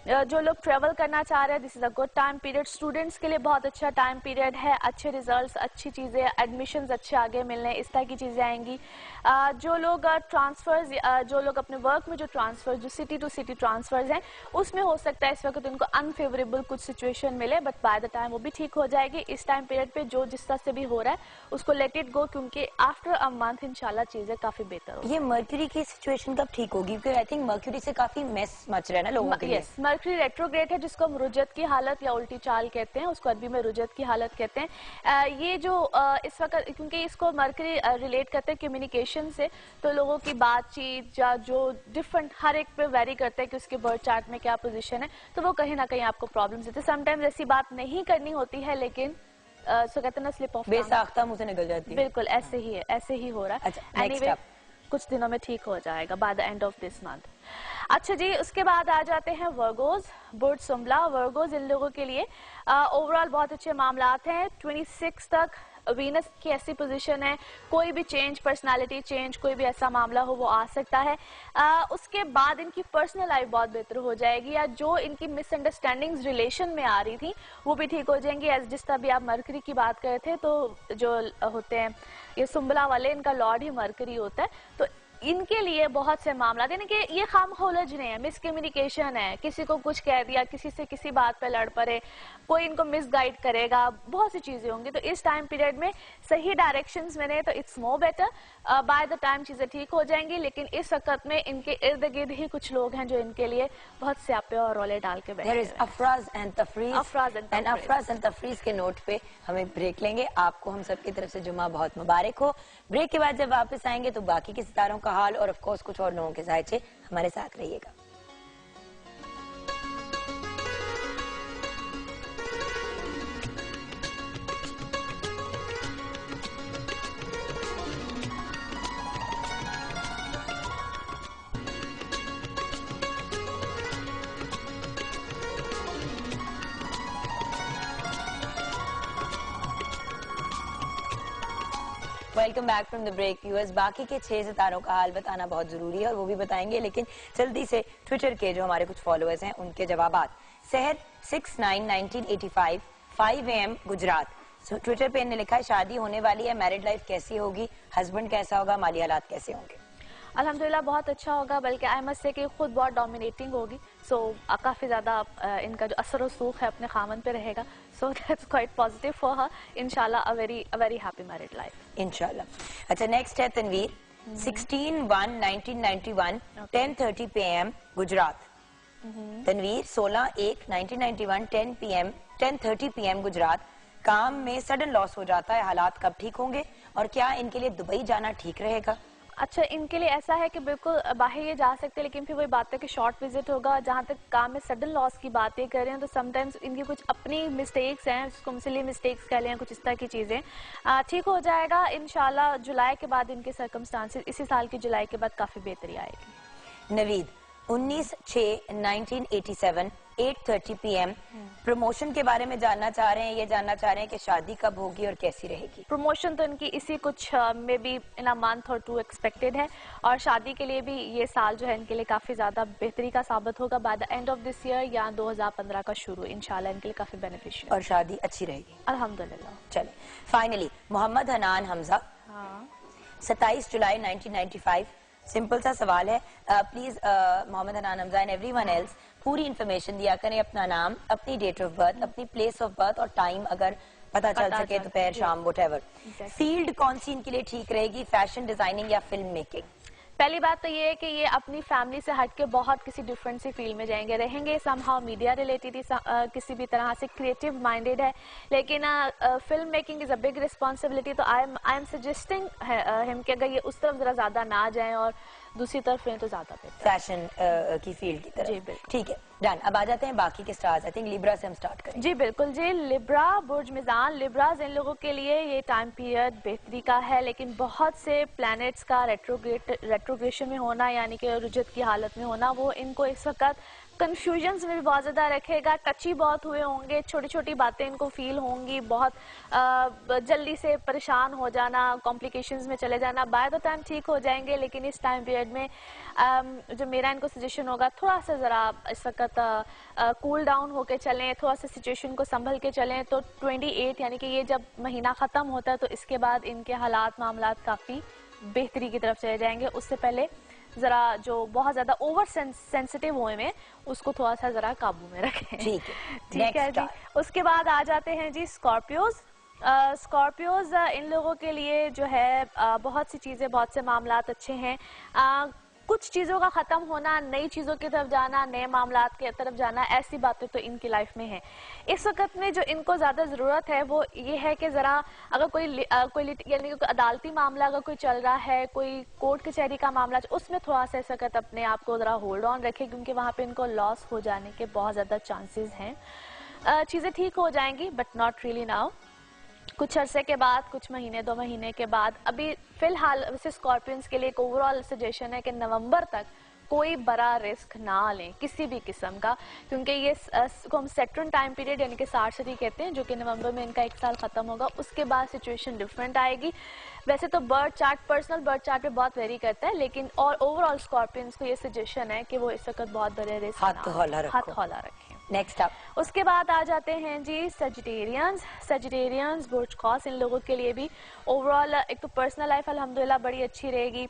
जो लोग ट्रेवल करना चाह रहे हैं, this is a good time period. Students के लिए बहुत अच्छा टाइम पीरियड है। अच्छे रिजल्ट्स, अच्छी चीज़ें, एडमिशन्स अच्छे आगे मिलने, इस तरह की चीज़ें आएंगी। जो लोग ट्रांसफर्स, जो लोग अपने वर्क में जो ट्रांसफर, जो सिटी टू सिटी ट्रांसफर्स हैं, उसमें हो सकता है इस वक्त उनको अनफेवरेबल कुछ सिचुएशन मिले, बट बाय द टाइम वो भी ठीक हो जाएगी। इस टाइम पीरियड पे जो जिस तरह से भी हो रहा है उसको लेट इट गो, क्योंकि आफ्टर अ मंथ इंशाल्लाह चीज़ें काफ़ी बेहतर होगी। ये मर्क्यूरी की सिचुएशन कब ठीक होगी? क्योंकि आई थिंक मर्क्यूरी से काफी मेस मच रहा है ना लोगों के लिए। मर्क्यूरी रेट्रोग्रेड है, जिसको हम रुजत की हालत या उल्टी चाल कहते हैं, उसको अरबी में रुजत की हालत कहते हैं। ये जो इस वक्त, क्योंकि इसको मर्क्यूरी रिलेट करते हैं कम्युनिकेशन से, तो लोगों की बातचीत या जो डिफरेंट हर एक पे वेरी करता है कि उसके बर्थ चार्ट में क्या पोजीशन है, तो वो कहीं ना कहीं आपको प्रॉब्लम्स देते हैं। समटाइम्स ऐसी बात नहीं करनी होती है, लेकिन सो कहते हैं ना स्लिप ऑफ बेसाख्ता मुंह से निकल जाती है। बिल्कुल ऐसे ही है, ऐसे ही हो रहा है। अच्छा, एनीवे कुछ दिनों में ठीक हो जाएगा by the end of this month. अच्छा जी, उसके बाद आ जाते हैं वर्गोज बुर्ज सुम्बला। वर्गोज इन लोगों के लिए ओवरऑल बहुत अच्छे मामलात हैं। 26 तक वीनस की ऐसी पोजीशन है, कोई भी चेंज, पर्सनालिटी चेंज, कोई भी ऐसा मामला हो वो आ सकता है। उसके बाद इनकी पर्सनल लाइफ बहुत बेहतर हो जाएगी, या जो इनकी मिसअंडरस्टैंडिंग्स रिलेशन में आ रही थी वो भी ठीक हो जाएंगी। एज जिस तरह भी आप मरकरी की बात कर रहे थे, तो जो होते हैं ये सुम्बला वाले, इनका लॉर्ड ही मरकरी होता है, तो इनके लिए बहुत से मामला, यानी कि ये खामखोलजने है, मिसकम्युनिकेशन है, किसी को कुछ कह दिया, किसी से किसी बात पे लड़ पड़े, कोई इनको मिसगाइड करेगा, बहुत सी चीजें होंगी। तो इस टाइम पीरियड में सही डायरेक्शंस में तो it's more better, by the time चीजें ठीक हो जाएंगी। लेकिन इस वक्त में इनके इर्द गिर्द ही कुछ लोग हैं जो इनके लिए बहुत स्यापे और रोले डाल के बैठे हैं। अफराज एंड तफरीज के नोट पे हमें ब्रेक लेंगे। आपको हम सबकी तरफ से जुम्मा बहुत मुबारक हो। ब्रेक के बाद जब वापस आएंगे तो बाकी के सितारों का हाल और ऑफ कोर्स कुछ और लोगों के जायचे, हमारे साथ रहिएगा। Welcome back from the break viewers. बाकी के 6 सितारों का हाल बताना बहुत जरूरी है और वो भी बताएंगे, लेकिन जल्दी से ट्विटर के जो हमारे कुछ फॉलोअर्स हैं उनके जवाबात। सहर 691985 5 AM गुजरात, ट्विटर पे इन्होंने लिखा है शादी होने वाली है, मैरिड लाइफ कैसी होगी, हस्बैंड कैसा होगा, माली हालात कैसे होंगे। अल्हम्दुलिल्लाह बहुत अच्छा होगा, बल्कि आई मस्ट से कि खुद बहुत डोमिनेटिंग होगी। सो काफ़ी ज़्यादा इनका जो असर सूख है अपने खामन पे रहेगा। So that's quite positive for her. इंशाल्लाह a very happy married life इंशाल्लाह। अच्छा, नेक्स्ट है तनवीर 16/1/1991 10:30 PM गुजरात। तनवीर 16/1/1991 10:30 PM गुजरात। काम में सडन लॉस हो जाता है, हालात कब ठीक होंगे और क्या इनके लिए दुबई जाना ठीक रहेगा? अच्छा, इनके लिए ऐसा है कि बिल्कुल बाहर ये जा सकते हैं, लेकिन फिर वही बात है कि शॉर्ट विजिट होगा। जहाँ तक काम में सडन लॉस की बातें कर रहे हैं तो समटाइम्स इनकी कुछ अपनी मिस्टेक्स हैं, उसको सिली मिस्टेक्स कह लें, कुछ इस तरह की चीज़ें। ठीक हो जाएगा इंशाल्लाह। जुलाई के बाद इनके सर्कमस्टांसेस, इसी साल की जुलाई के बाद काफ़ी बेहतरी आएगी। नवीद 19/6/1987 8:30 PM प्रमोशन के बारे में जानना चाह रहे हैं। ये जानना चाह रहे हैं कि शादी कब होगी और कैसी रहेगी। प्रमोशन तो इनकी इसी कुछ में भी इन अ मंथ और 2 एक्सपेक्टेड है, और शादी के लिए भी ये साल जो है इनके लिए काफी ज्यादा बेहतरी का साबित होगा। By the end of this year या 2015 का शुरू इंशाल्लाह इनके लिए काफी बेनिफिशियल और शादी अच्छी रहेगी अल्हम्दुलिल्लाह। चले फाइनली मोहम्मद हनान हमजा 27 जुलाई 1995। सिंपल सा सवाल है, please Mohammad Hanan Hamza and everyone else पूरी इन्फॉर्मेशन दिया करें, अपना नाम, अपनी डेट ऑफ बर्थ, अपनी प्लेस ऑफ बर्थ और टाइम अगर पता चल सके, दोपहर शाम व्हाटएवर। फील्ड कौन सी इनके लिए ठीक रहेगी, फैशन डिजाइनिंग या फिल्म मेकिंग? पहली बात तो ये है कि ये अपनी फैमिली से हट के बहुत किसी डिफरेंट सी फील्ड में जाएंगे, रहेंगे समहाउ मीडिया रिलेटेड, किसी भी तरह से क्रिएटिव माइंडेड है, लेकिन film making is a big responsibility. तो आई एम सजेस्टिंग हिम कि अगर ये उस तरफ जरा ज्यादा ना जाएं और दूसरी तरफ हैं तो ज्यादा बेहतर, फैशन की फील्ड की तरफ। जी बिल्कुल, ठीक है, डन। अब आ जाते हैं बाकी के स्टार्स। आई थिंक लिब्रा से हम स्टार्ट करें। जी बिल्कुल जी। लिब्रा, बुर्ज मिजान, लिब्राज इन लोगों के लिए ये टाइम पीरियड बेहतरी का है, लेकिन बहुत से प्लैनेट्स का रेट्रोग्रेशन में होना, यानी कि रुजत की हालत में होना, वो इनको इस वक्त कंफ्यूजन्स में भी बहुत ज़्यादा रखेगा। टची बहुत हुए होंगे, छोटी छोटी बातें इनको फील होंगी, बहुत जल्दी से परेशान हो जाना, कॉम्प्लिकेशंस में चले जाना। बाय द टाइम ठीक हो जाएंगे, लेकिन इस टाइम पीरियड में जो मेरा इनको सजेशन होगा, थोड़ा सा ज़रा इस वक्त कूल डाउन होकर चलें, थोड़ा सा सिचुएशन को संभल के चलें। तो 28 यानी कि ये जब महीना ख़त्म होता है तो इसके बाद इनके हालात मामलात काफ़ी बेहतरी की तरफ चले जाएंगे। उससे पहले जरा जो बहुत ज्यादा ओवर सेंसिटिव हुए में उसको थोड़ा सा जरा काबू में रखें। ठीक है जी। उसके बाद आ जाते हैं जी स्कॉर्पियोज। स्कॉर्पियोज इन लोगों के लिए जो है बहुत सी चीजें, बहुत से मामलात अच्छे हैं। कुछ चीज़ों का ख़त्म होना, नई चीज़ों की तरफ जाना, नए मामलात की तरफ जाना, ऐसी बातें तो इनकी लाइफ में है। इस वक्त में जो इनको ज़्यादा ज़रूरत है वो ये है कि ज़रा अगर कोई यानी कि अदालती मामला अगर कोई चल रहा है, कोई कोर्ट कचहरी का मामला, उसमें थोड़ा सा इस वक्त अपने आप को ज़रा होल्ड ऑन रखे, क्योंकि वहाँ पे इनको लॉस हो जाने के बहुत ज़्यादा चांसेस हैं। चीज़ें ठीक हो जाएंगी बट नॉट रियली नाउ, कुछ अरसे के बाद, कुछ महीने 2 महीने के बाद। अभी फिलहाल वैसे स्कॉर्पियंस के लिए एक ओवरऑल सजेशन है कि नवंबर तक कोई बड़ा रिस्क ना लें किसी भी किस्म का, क्योंकि ये को हम सेट्रन टाइम पीरियड यानी कि सार्सरी कहते हैं, जो कि नवंबर में इनका 1 साल खत्म होगा। उसके बाद सिचुएशन डिफरेंट आएगी। वैसे तो birth chart, personal birth chart पे बहुत वेरी करता है, लेकिन और ओवरऑल स्कॉर्पियंस को ये सजेशन है कि वो इस वक्त बहुत बड़े रिस्क हाथ हौला रखें। नेक्स्ट अप, उसके बाद आ जाते हैं जी सजिटेरियंस, बुर्ज कौस। इन लोगों के लिए भी ओवरऑल एक तो पर्सनल लाइफ अल्हम्दुलिल्लाह बड़ी अच्छी रहेगी,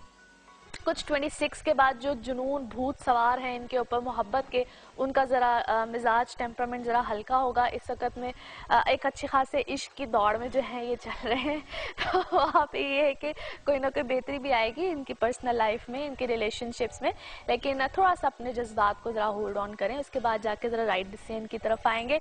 कुछ 26 के बाद जो जुनून भूत सवार हैं इनके ऊपर मोहब्बत के, उनका ज़रा मिजाज टेम्परामेंट ज़रा हल्का होगा इस वक्त में। एक अच्छी खासे इश्क की दौड़ में जो है ये चल रहे हैं, तो वहाँ पे ये है कि कोई ना कोई बेहतरी भी आएगी इनकी पर्सनल लाइफ में, इनके रिलेशनशिप्स में, लेकिन थोड़ा सा अपने जज्बात को ज़रा होल्ड ऑन करें, उसके बाद जाके ज़रा राइट डिसीजन की तरफ आएंगे।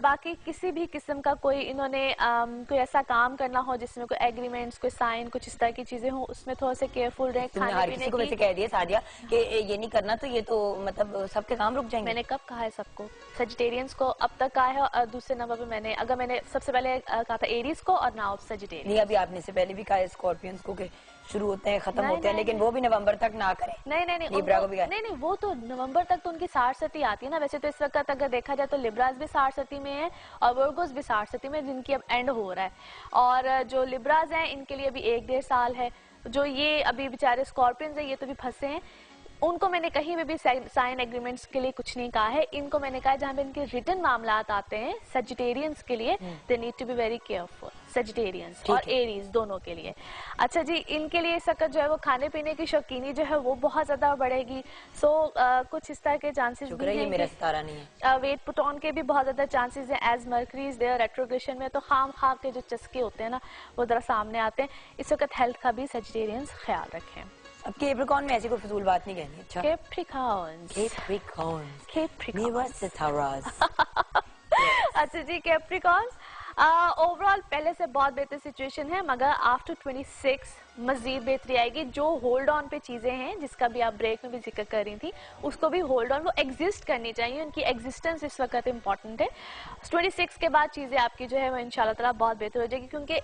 बाकी किसी भी किस्म का कोई इन्होंने कोई ऐसा काम करना हो जिसमें कोई एग्रीमेंट्स, कोई साइन, कुछ इस तरह की चीज़ें हों, उसमें थोड़ा सा केयरफुल रहें। खाने पीने को वैसे कह दिया सादिया कि ये नहीं करना, तो ये तो मतलब सबके काम रुक जाएंगे। मैंने कब कहा है सबको? सजिटेरियंस को अब तक कहा है, और दूसरे नंबर पे मैंने सबसे पहले कहा था एरीज को, और नाउ सजिटेरियंस। नहीं, अभी आपने से पहले भी कहा है स्कॉर्पियंस को कि शुरू होते हैं खत्म होते हैं, लेकिन वो भी नवंबर तक ना करें। नहीं, लिब्रा को भी नहीं, वो तो नवंबर तक तो उनकी 60 आती है ना। वैसे तो इस वक्त अगर देखा जाए तो लिब्रास भी 60 में है और वर्गोस भी 60 में, जिनकी अब एंड हो रहा है। और जो लिब्रास हैं इनके लिए अभी 1-1.5 साल है। जो ये अभी बेचारे स्कॉर्पियंस हैं, ये तो भी फंसे हैं। उनको मैंने कहीं में भी साइन एग्रीमेंट्स के लिए कुछ नहीं कहा है। इनको मैंने कहा जहाँ पे इनके रिटन मामलात आते हैं सजिटेरियंस के लिए, they need to be very careful, Sagittarians और एरीज दोनों के लिए। अच्छा जी, इनके लिए इस वक्त जो है वो खाने पीने की शौकीनी जो है वो बहुत ज्यादा बढ़ेगी। सो कुछ इस तरह के चांसेस भी हैं, मेरा सितारा नहीं है। वेट पुट ऑन के भी बहुत ज्यादा चांसेस हैं, as Mercury is there retrogression में, तो खाम खा के जो चस्के होते हैं ना वो जरा सामने आते हैं। इस वक्त हेल्थ का भी सजिटेरियंस ख्याल रखें। अब कैप्रिकॉर्न में ऐसी कोई फजूल बात नहीं कहनी। अच्छा, अच्छा जी, कैप्रिकॉर्न ओवरऑल पहले से बहुत बेहतर सिचुएशन है, मगर आफ्टर 26 मजीद बेहतरी आएगी। जो होल्ड ऑन पे चीजें हैं जिसका भी आप ब्रेक में भी जिक्र कर रही थी, उसको भी होल्ड ऑन, वो एग्जिस्ट करनी चाहिए, उनकी एग्जिस्टेंस इस वक्त इंपॉर्टेंट है। 26 के बाद चीजें आपकी जो है वो इंशाल्लाह ताला बहुत बेहतर हो जाएगी, क्योंकि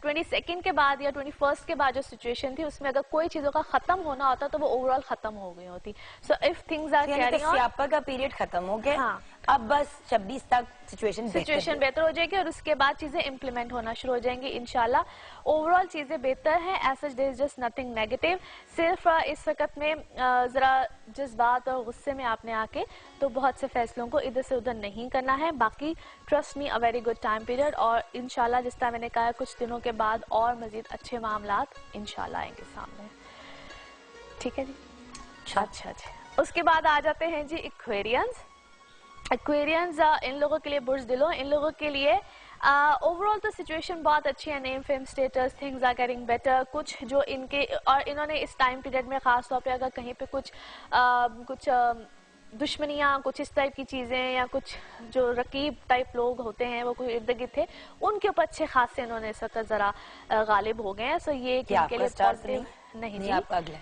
22 के बाद या 21 के बाद जो सिचुएशन थी उसमें अगर कोई चीजों का खत्म होना होता तो वो ओवरऑल खत्म हो गई होती। So if things are carrying on, स्यापा का पीरियड खत्म हो गया। हाँ। अब बस 26 तक सिचुएशन बेहतर हो जाएगी और उसके बाद चीजें इम्प्लीमेंट होना शुरू हो जाएंगी इंशाल्लाह। ओवरऑल चीजें बेहतर हैं, as such there is just nothing negative. सिर्फ इस वक्त में जरा जज्बात और गुस्से में आपने आके तो बहुत से फैसलों को इधर से उधर नहीं करना है। बाकी trust me, a very good time period, और इंशाल्लाह जिस तरह मैंने कहा कुछ दिनों के बाद और मजीद अच्छे मामलात इंशाल्लाह आएंगे सामने। ठीक है जी, अच्छा जी। उसके बाद आ जाते हैं जी एक्वेरियंस। एक्वेरियंस इन लोगों के लिए बुर्ज दिलो, इन लोगों के लिए ओवरऑल तो सिचुएशन बहुत अच्छी है, name fame status things are getting better. कुछ जो इनके और इन्होंने इस टाइम पीरियड में खास तौर पे अगर कहीं पे कुछ दुश्मनियाँ, कुछ इस टाइप की चीज़ें या कुछ जो रकीब टाइप लोग होते हैं वो कोई इर्द गिर्द थे, उनके ऊपर अच्छे खासे इन्होंने इस वक्त ज़रा गालिब हो गए हैं। सो ये इनके लिए पॉजिटिव नहीं जी, आपका अगला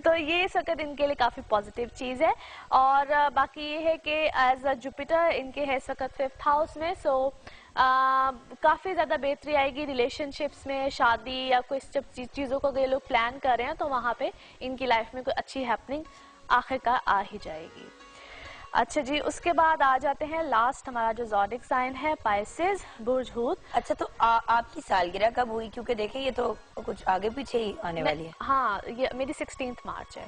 तो ये इस वक्त इनके लिए काफी पॉजिटिव चीज है। और बाकी ये है कि एज अ जुपिटर इनके है इस वक्त 5th हाउस में। सो काफी ज्यादा बेहतरी आएगी रिलेशनशिप्स में, शादी या कोई चीजों को ये लोग प्लान कर रहे हैं तो वहां पे इनकी लाइफ में कोई अच्छी हैपनिंग आखिरकार आ ही जाएगी। अच्छा जी, उसके बाद आ जाते हैं लास्ट हमारा जो ज़ोडिक साइन है पाइसेस, बुर्ज हूत। अच्छा, तो आपकी सालगिरह कब हुई? क्योंकि देखिए ये तो कुछ आगे पीछे ही आने वाली है। हाँ, ये मेरी 16 मार्च है।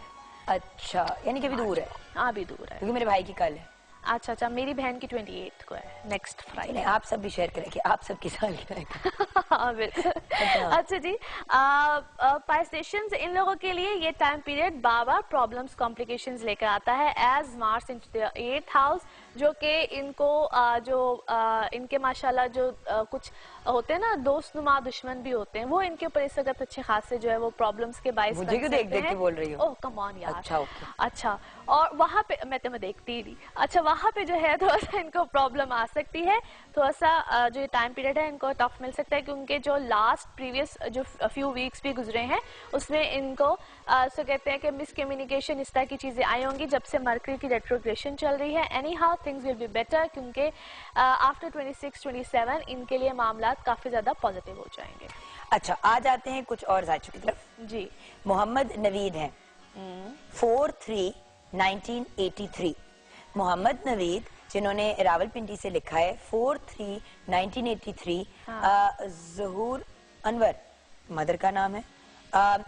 अच्छा, यानी कि अभी दूर है। हाँ, अभी दूर है, क्योंकि मेरे भाई की कल है। अच्छा, मेरी बहन की 28 को है, नेक्स्ट फ्राइडे। आप सब भी शेयर करेंगे, आप सबकी सालगिरह। हाँ बिल्कुल। अच्छा जी, पाइसेशंस इन लोगों के लिए ये टाइम पीरियड बार प्रॉब्लम्स कॉम्प्लिकेशंस लेकर आता है, as Mars into the 8th house, जो कि इनको इनके माशाल्लाह जो कुछ होते हैं ना दोस्तनुमा दुश्मन भी होते हैं, वो इनके ऊपर इस वक्त अच्छे खासे जो है वो प्रॉब्लम्स के बाइस मुझे क्यों देख के बोल रही हो? ओह कम ऑन यार। अच्छा, और वहाँ पे मैं तुम्हें देखती ही। अच्छा, वहाँ पे जो है थोड़ा सा इनको प्रॉब्लम आ सकती है, थोड़ा सा जो टाइम पीरियड है इनको टफ मिल सकता है, क्योंकि जो लास्ट प्रीवियस जो फ्यू वीक्स भी गुजरे हैं उसमें इनको सो कहते हैं कि मिसकम्युनिकेशन इस तरह की चीजें आई होंगी जब से मरकरी की रेट्रोग्रेशन चल रही है। Any how things will be better, क्योंकि आफ्टर 26-27 इनके लिए मामला काफी ज्यादा पॉजिटिव हो जाएंगे। अच्छा, आ जाते हैं कुछ और जायचों की तरफ जी। मोहम्मद नवीद हैं 4/3/1983। मोहम्मद नवीद जिन्होंने रावलपिंडी से लिखा है 4/3/1983। ज़हूर अनवर मदर का नाम है।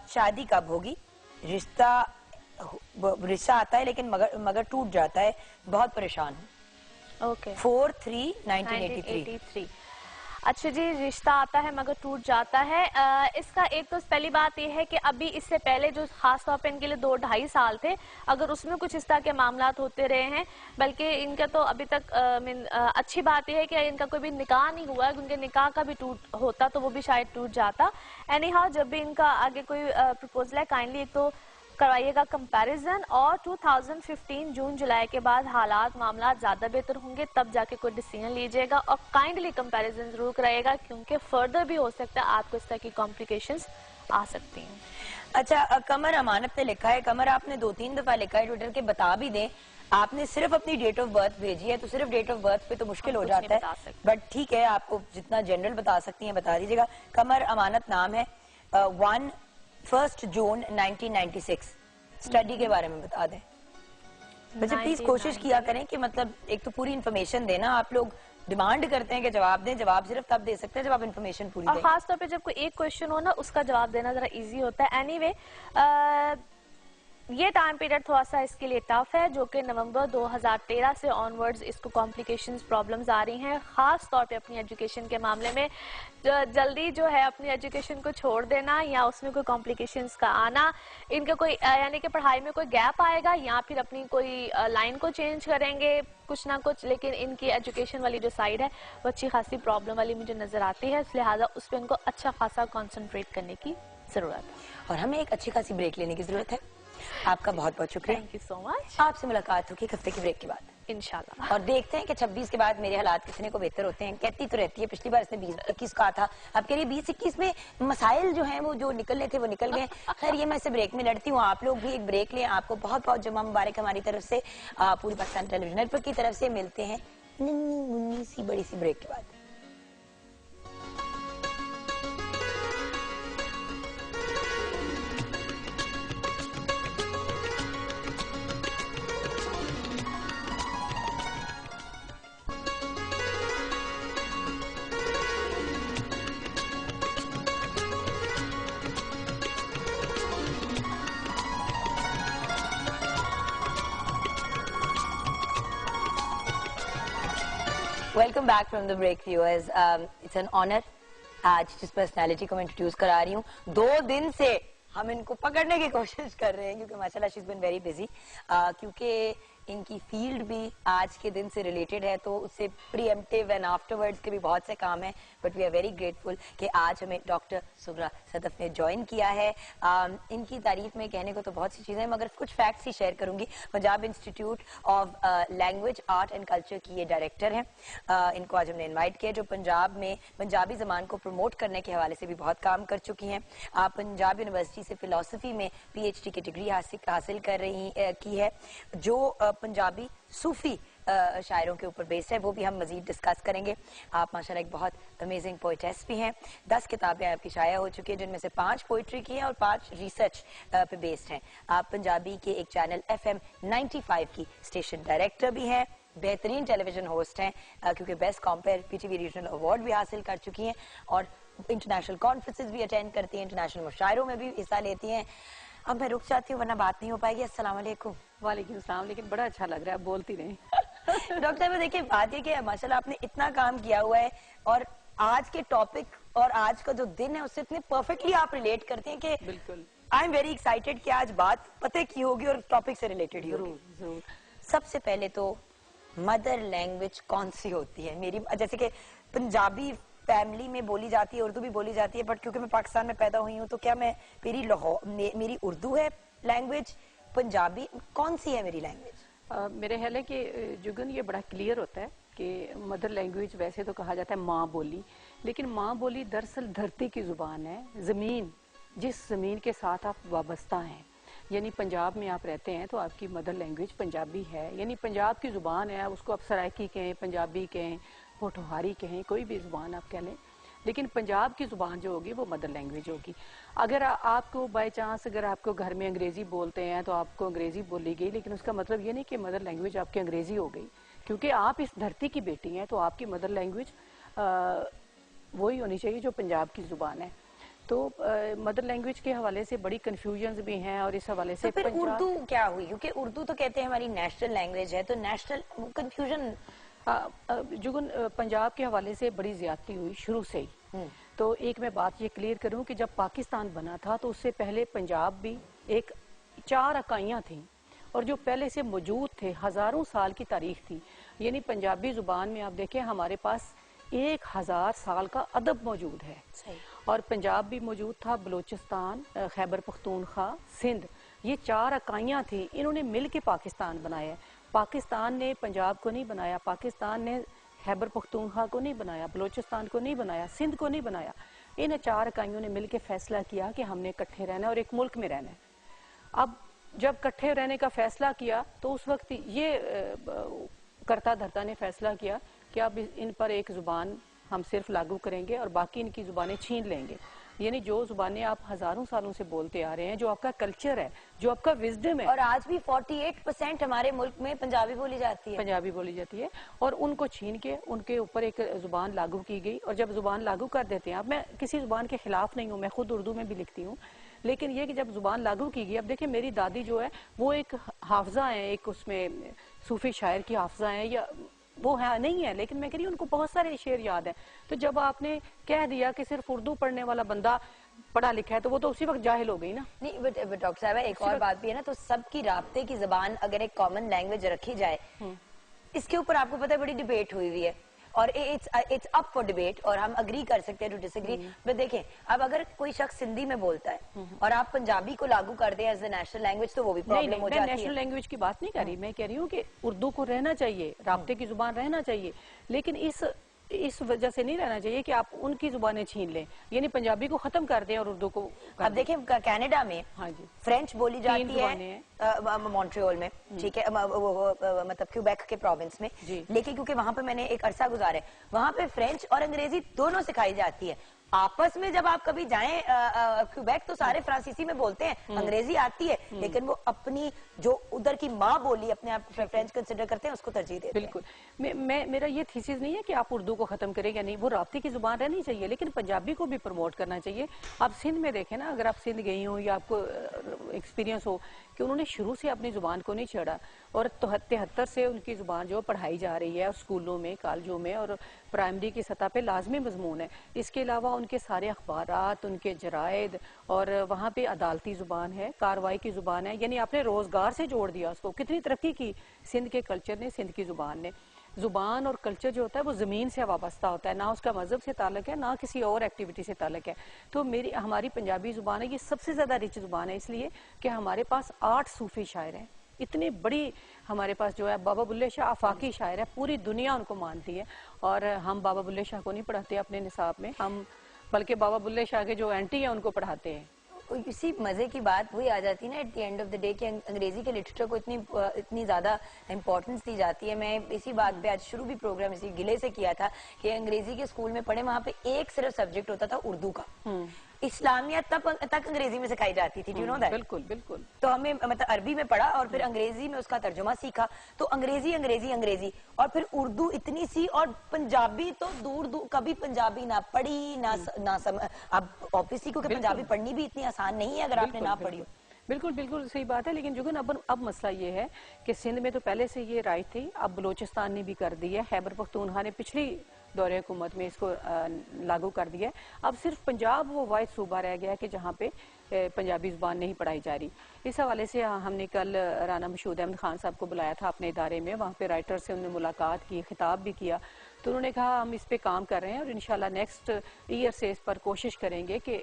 शादी कब होगी? रिश्ता आता है लेकिन मगर टूट जाता है, बहुत परेशान हूँ। ओके, 4/3/1983। अच्छा जी, रिश्ता आता है मगर टूट जाता है। इसका एक तो पहली बात यह है कि अभी इससे पहले जो खास तौर पे इनके लिए 2-2.5 साल थे, अगर उसमें कुछ इस तरह के मामलात होते रहे हैं, बल्कि इनका तो अभी तक अच्छी बात यह है कि इनका कोई भी निकाह नहीं हुआ है, उनके निकाह का भी टूट होता तो वो भी शायद टूट जाता। एनी हाउ, जब भी इनका आगे कोई प्रपोजल है, काइंडली एक तो करवाइएगा कंपैरिजन, और 2015 जून जुलाई के बाद हालात मामला ज्यादा बेहतर होंगे, तब जाके कोई डिसीजन लीजिएगा, और काइंडली कंपैरिजन जरूर कराइएगा, क्योंकि फर्दर भी हो सकता है आपको इस तरह की कॉम्प्लिकेशंस आ सकती हैं। अच्छा, कमर अमानत ने लिखा है, कमर आपने 2-3 दफा लिखा है ट्विटर के, बता भी दें आपने सिर्फ अपनी डेट ऑफ बर्थ भेजी है, तो सिर्फ डेट ऑफ बर्थ पे तो मुश्किल हो जाता है, बट ठीक है, आपको जितना जनरल बता सकती हैं बता दीजिएगा। कमर अमानत नाम है। 1 जून 1996 स्टडी के बारे में बता दें। वैसे प्लीज कोशिश किया करें कि मतलब एक तो पूरी इन्फॉर्मेशन देना, आप लोग डिमांड करते हैं कि जवाब दें, जवाब सिर्फ तब दे सकते हैं जब आप इन्फॉर्मेशन पूरी दें। और खास तौर पे जब कोई एक क्वेश्चन हो ना, उसका जवाब देना जरा इजी होता है। एनीवे, ये टाइम पीरियड थोड़ा सा इसके लिए टफ है, जो कि नवंबर 2013 से ऑनवर्ड्स इसको कॉम्प्लिकेशंस प्रॉब्लम्स आ रही हैं, खास तौर पे अपनी एजुकेशन के मामले में। जल्दी जो है अपनी एजुकेशन को छोड़ देना या उसमें कोई कॉम्प्लिकेशंस का आना, इनका कोई यानी कि पढ़ाई में कोई गैप आएगा या फिर अपनी कोई लाइन को चेंज करेंगे कुछ ना कुछ, लेकिन इनकी एजुकेशन वाली जो साइड है वो अच्छी खासी प्रॉब्लम वाली मुझे नजर आती है, लिहाजा उस पर इनको अच्छा खासा कॉन्सेंट्रेट करने की जरूरत है। और हमें एक अच्छी खासी ब्रेक लेने की जरूरत है। आपका बहुत बहुत शुक्रिया, थैंक यू सो मच। आपसे मुलाकात होगी हफ्ते की ब्रेक के बाद इंशाल्लाह, और देखते हैं कि 26 के बाद मेरे हालात कितने को बेहतर होते हैं। कहती तो रहती है, पिछली बार इसने 20-21 कहा था, अब कह रही 20-21 में मसाइल जो हैं वो जो निकलने थे वो निकल गए। खैर, ये मैं इसे ब्रेक में लड़ती हूँ, आप लोग भी एक ब्रेक लें। आपको बहुत बहुत जुम्मा मुबारक हमारी तरफ से, पूरी पाकिस्तान टेलीविजन नेटवर्क की तरफ से। मिलते हैं नन्ही मुन्नी सी बड़ी सी ब्रेक के बाद। Welcome back from the break viewers. It's an honour आज जिस पर्सनालिटी को मैं इंट्रोड्यूस करा रही हूँ, 2 दिन से हम इनको पकड़ने की कोशिश कर रहे हैं क्योंकि माशाल्लाह she is been very busy, क्योंकि इनकी फील्ड भी आज के दिन से रिलेटेड है, तो उससे प्रीएम्प्टिव एंड आफ्टरवर्ड्स के भी बहुत से काम हैं, but we are very grateful कि आज हमें डॉक्टर सुगरा सदफ ने ज्वाइन किया है। इनकी तारीफ में कहने को तो बहुत सी चीजें, मगर कुछ फैक्ट्स ही शेयर करूंगी। Punjab institute of language art and culture की ये डायरेक्टर हैं। इनको आज हमने इन्वाइट किया, जो पंजाब में पंजाबी जबान को प्रमोट करने के हवाले से भी बहुत काम कर चुकी हैं। पंजाब यूनिवर्सिटी से फिलोसफी में PhD की डिग्री हासिल कर रही की है, जो पंजाबी सूफी शायरों के ऊपर बेस्ड है, वो भी हम मजीद डिस्कस करेंगे। आप माशाल्लाह एक बहुत अमेजिंग पोइटेस भी हैं। 10 किताबें आपकी शाया हो चुकी है, जिनमें से 5 पोइट्री की हैं और 5 रिसर्च पे बेस्ड हैं। आप पंजाबी के एक चैनल FM 95 की स्टेशन डायरेक्टर भी हैं, बेहतरीन टेलीविजन होस्ट हैं, क्योंकि best compare PTV regional award भी हासिल कर चुकी हैं, और इंटरनेशनल कॉन्फ्रेंसेज भी अटेंड करती हैं, इंटरनेशनल मुशायरों में भी हिस्सा लेती हैं। अब मैं रुक जाती हूँ वरना बात नहीं हो पाएगी। अस्सलाम वालेकुम। वालेकुम सलाम, लेकिन बड़ा अच्छा लग रहा है, बोलती नहीं। डॉक्टर साहब देखिए, बात ये कि माशाल्लाह आपने इतना काम किया हुआ है, और आज के टॉपिक और आज का जो दिन है उससे इतने परफेक्टली आप रिलेट करते हैं कि बिल्कुल, आई एम वेरी एक्साइटेड कि आज बात पते की होगी और टॉपिक से रिलेटेड ही होगी। जरूर जरूर। सबसे पहले तो मदर लैंग्वेज कौन सी होती है? मेरी जैसे कि पंजाबी फैमिली में बोली जाती है, उर्दू भी बोली जाती है, बट क्योंकि मैं पाकिस्तान में पैदा हुई हूँ तो क्या मैं मेरी उर्दू है लैंग्वेज, पंजाबी कौन सी है मेरी लैंग्वेज? मेरे ख्याल है कि जुगन ये बड़ा क्लियर होता है कि मदर लैंग्वेज वैसे तो कहा जाता है माँ बोली, लेकिन माँ बोली दरअसल धरती की जुबान है, जमीन, जिस जमीन के साथ आप वाबस्ता हैं। यानी पंजाब में आप रहते हैं तो आपकी मदर लैंग्वेज पंजाबी है, यानी पंजाब की जुबान है, उसको आप सराइकी कहें, पंजाबी कहें, पोठोहारी कहें, कोई भी जुबान आप कह लें, लेकिन पंजाब की जुबान जो होगी वो मदर लैंग्वेज होगी। अगर आपको बाय चांस अगर आपको घर में अंग्रेजी बोलते हैं तो आपको अंग्रेजी बोली गई, लेकिन उसका मतलब ये नहीं कि मदर लैंग्वेज आपकी अंग्रेजी हो गई, क्योंकि आप इस धरती की बेटी हैं, तो आपकी मदर लैंग्वेज वही होनी चाहिए जो पंजाब की जुबान है। तो मदर लैंग्वेज के हवाले से बड़ी कंफ्यूजन्स भी हैं, और इस हवाले से तो फिर उर्दू क्या हुई? क्योंकि उर्दू तो कहते हैं हमारी नेशनल लैंग्वेज है, तो नेशनल कंफ्यूजन जुगन, पंजाब के हवाले से बड़ी ज्यादती हुई शुरू से ही। तो एक मैं बात ये क्लियर करूं कि जब पाकिस्तान बना था तो उससे पहले पंजाब भी एक 4 इकाइयां थी और जो पहले से मौजूद थे, हजारों साल की तारीख थी। यानी पंजाबी जुबान में आप देखें हमारे पास 1000 साल का अदब मौजूद है। और पंजाब भी मौजूद था, बलूचिस्तान, खैबर पख्तूनख्वा, सिंध, ये 4 इकाइयां थी। इन्होंने मिल के पाकिस्तान बनाया। पाकिस्तान ने पंजाब को नहीं बनाया, पाकिस्तान ने खैबर पख्तूनख्वा को नहीं बनाया, बलूचिस्तान को नहीं बनाया, सिंध को नहीं बनाया। इन 4 इकाइयों ने मिलकर फैसला किया कि हमने इकट्ठे रहना है और एक मुल्क में रहना है। अब जब इकट्ठे रहने का फैसला किया तो उस वक्त ये करता धरता ने फैसला किया कि अब इन पर एक जुबान हम सिर्फ लागू करेंगे और बाकी इनकी जुबानें छीन लेंगे। यानी जो जुबानें आप हजारों सालों से बोलते आ रहे हैं, जो आपका कल्चर है, जो आपका विजडम है। और आज भी 48% हमारे मुल्क में पंजाबी बोली जाती है। पंजाबी बोली जाती है और उनको छीन के उनके ऊपर एक जुबान लागू की गई। और जब जुबान लागू कर देते हैं, अब मैं किसी जुबान के खिलाफ नहीं हूँ, मैं खुद उर्दू में भी लिखती हूँ, लेकिन ये कि जब जुबान लागू की गई, अब देखिए मेरी दादी जो है वो एक हाफजा है, एक उसमें सूफी शायर की हाफजा है, या वो है नहीं है, लेकिन मैं कह रही हूँ उनको बहुत सारे शेर याद है। तो जब आपने कह दिया कि सिर्फ उर्दू पढ़ने वाला बंदा पढ़ा लिखा है, तो वो तो उसी वक्त जाहिल हो गई ना। नहीं, बट डॉक्टर साहब एक और बात भी है ना, तो सबकी राब्ते की जबान अगर एक कॉमन लैंग्वेज रखी जाए, इसके ऊपर आपको पता है बड़ी डिबेट हुई है और इट्स अप फॉर डिबेट और हम अग्री कर सकते हैं टू डिसएग्री। बट देखें, अब अगर कोई शख्स हिंदी में बोलता है और आप पंजाबी को लागू कर दें एज ए नेशनल लैंग्वेज, तो वो भी प्रॉब्लम हो जाती है। मैं नेशनल लैंग्वेज की बात नहीं कर रही, मैं कह रही हूँ कि उर्दू को रहना चाहिए, राब्ते की जुबान रहना चाहिए, लेकिन इस वजह से नहीं रहना चाहिए कि आप उनकी जुबानें छीन लें, यानी पंजाबी को खत्म कर दें और उर्दू को। अब देखें कनाडा में हाँ जी फ्रेंच बोली जाती है मॉन्ट्रियल में, ठीक है, मतलब क्यूबेक के प्रोविंस में, लेकिन क्योंकि वहां पे मैंने एक अरसा गुजारा है, वहां पे फ्रेंच और अंग्रेजी दोनों सिखाई जाती है। आपस में जब आप कभी जाएं क्यूबेक तो सारे फ्रांसीसी में बोलते हैं, अंग्रेजी आती है, लेकिन वो अपनी जो उधर की माँ बोली अपने आप फ्रेंच कंसिडर करते हैं, उसको तरजीह देते हैं। बिल्कुल, मेरा ये थीसिस नहीं है कि आप उर्दू को खत्म करें या नहीं, वो राब्ते की जुबान रहनी चाहिए, लेकिन पंजाबी को भी प्रमोट करना चाहिए। आप सिंध में देखें ना, अगर आप सिंध गई हो या आपको एक्सपीरियंस हो कि उन्होंने शुरू से अपनी जुबान को नहीं छेड़ा और 73 से उनकी जुबान जो पढ़ाई जा रही है स्कूलों में, कॉलेजों में और प्राइमरी की सतह पे लाजमी मजमून है। इसके अलावा उनके सारे अखबारात, उनके जरायद और वहाँ पे अदालती जुबान है, कार्रवाई की जुबान है, यानी आपने रोजगार से जोड़ दिया उसको। कितनी तरक्की की सिंध के कल्चर ने, सिंध की जुबान ने। जुबान और कल्चर जो होता है वो जमीन से वाबस्ता होता है, ना उसका मजहब से ताल्लुक है, ना किसी और एक्टिविटी से ताल्लुक है। तो हमारी पंजाबी जुबान है, ये सबसे ज्यादा रिच जुबान है, इसलिए कि हमारे पास 8 सूफी शायर हैं। इतनी बड़ी हमारे पास जो है बाबा बुल्ले शाह आफाकी शायर है, पूरी दुनिया उनको मानती है। और हम बाबा बुल्ले शाह को नहीं पढ़ाते अपने निसाब में, हम बल्कि बाबा बुल्ले शाह के जो एंटी है उनको पढ़ाते हैं। इसी मजे की बात वही आ जाती है ना at the end of the day कि अंग्रेजी के लिटरेचर को इतनी ज्यादा इंपॉर्टेंस दी जाती है। मैं इसी बात पे आज शुरू भी प्रोग्राम इसी गिले से किया था कि अंग्रेजी के स्कूल में पढ़े, वहाँ पे एक सिर्फ सब्जेक्ट होता था उर्दू का। इस्लामियत तक अंग्रेजी में सिखाई जाती थी, यू नो दैट। बिल्कुल बिल्कुल। तो हमें मतलब अरबी में पढ़ा और फिर अंग्रेजी में उसका तर्जुमा सीखा, तो अंग्रेजी अंग्रेजी अंग्रेजी और फिर उर्दू इतनी सी, और पंजाबी तो दूर दूर, कभी पंजाबी ना पढ़ी ना अब ऑब्वियसली क्योंकि पंजाबी पढ़नी भी इतनी आसान नहीं है अगर आपने ना पढ़ी हो। बिल्कुल बिल्कुल सही बात है, लेकिन जुगन अब मसला ये है कि सिंध में तो पहले से ये राइट थी, अब बलूचिस्तान ने भी कर दी है, खैबर पख्तूनख्वा ने पिछली दौरे हुकूमत में इसको लागू कर दिया है। अब सिर्फ पंजाब वो वाहिद सूबा रह गया है कि जहाँ पे पंजाबी जुबान नहीं पढ़ाई जा रही। इस हवाले से हमने कल राना मशहूद अहमद खान साहब को बुलाया था अपने इदारे में, वहाँ पे राइटर से उन्होंने मुलाकात की, खिताब भी किया, तो उन्होंने कहा हम इस पे काम कर रहे हैं और इंशाल्लाह नेक्स्ट ईयर से इस पर कोशिश करेंगे कि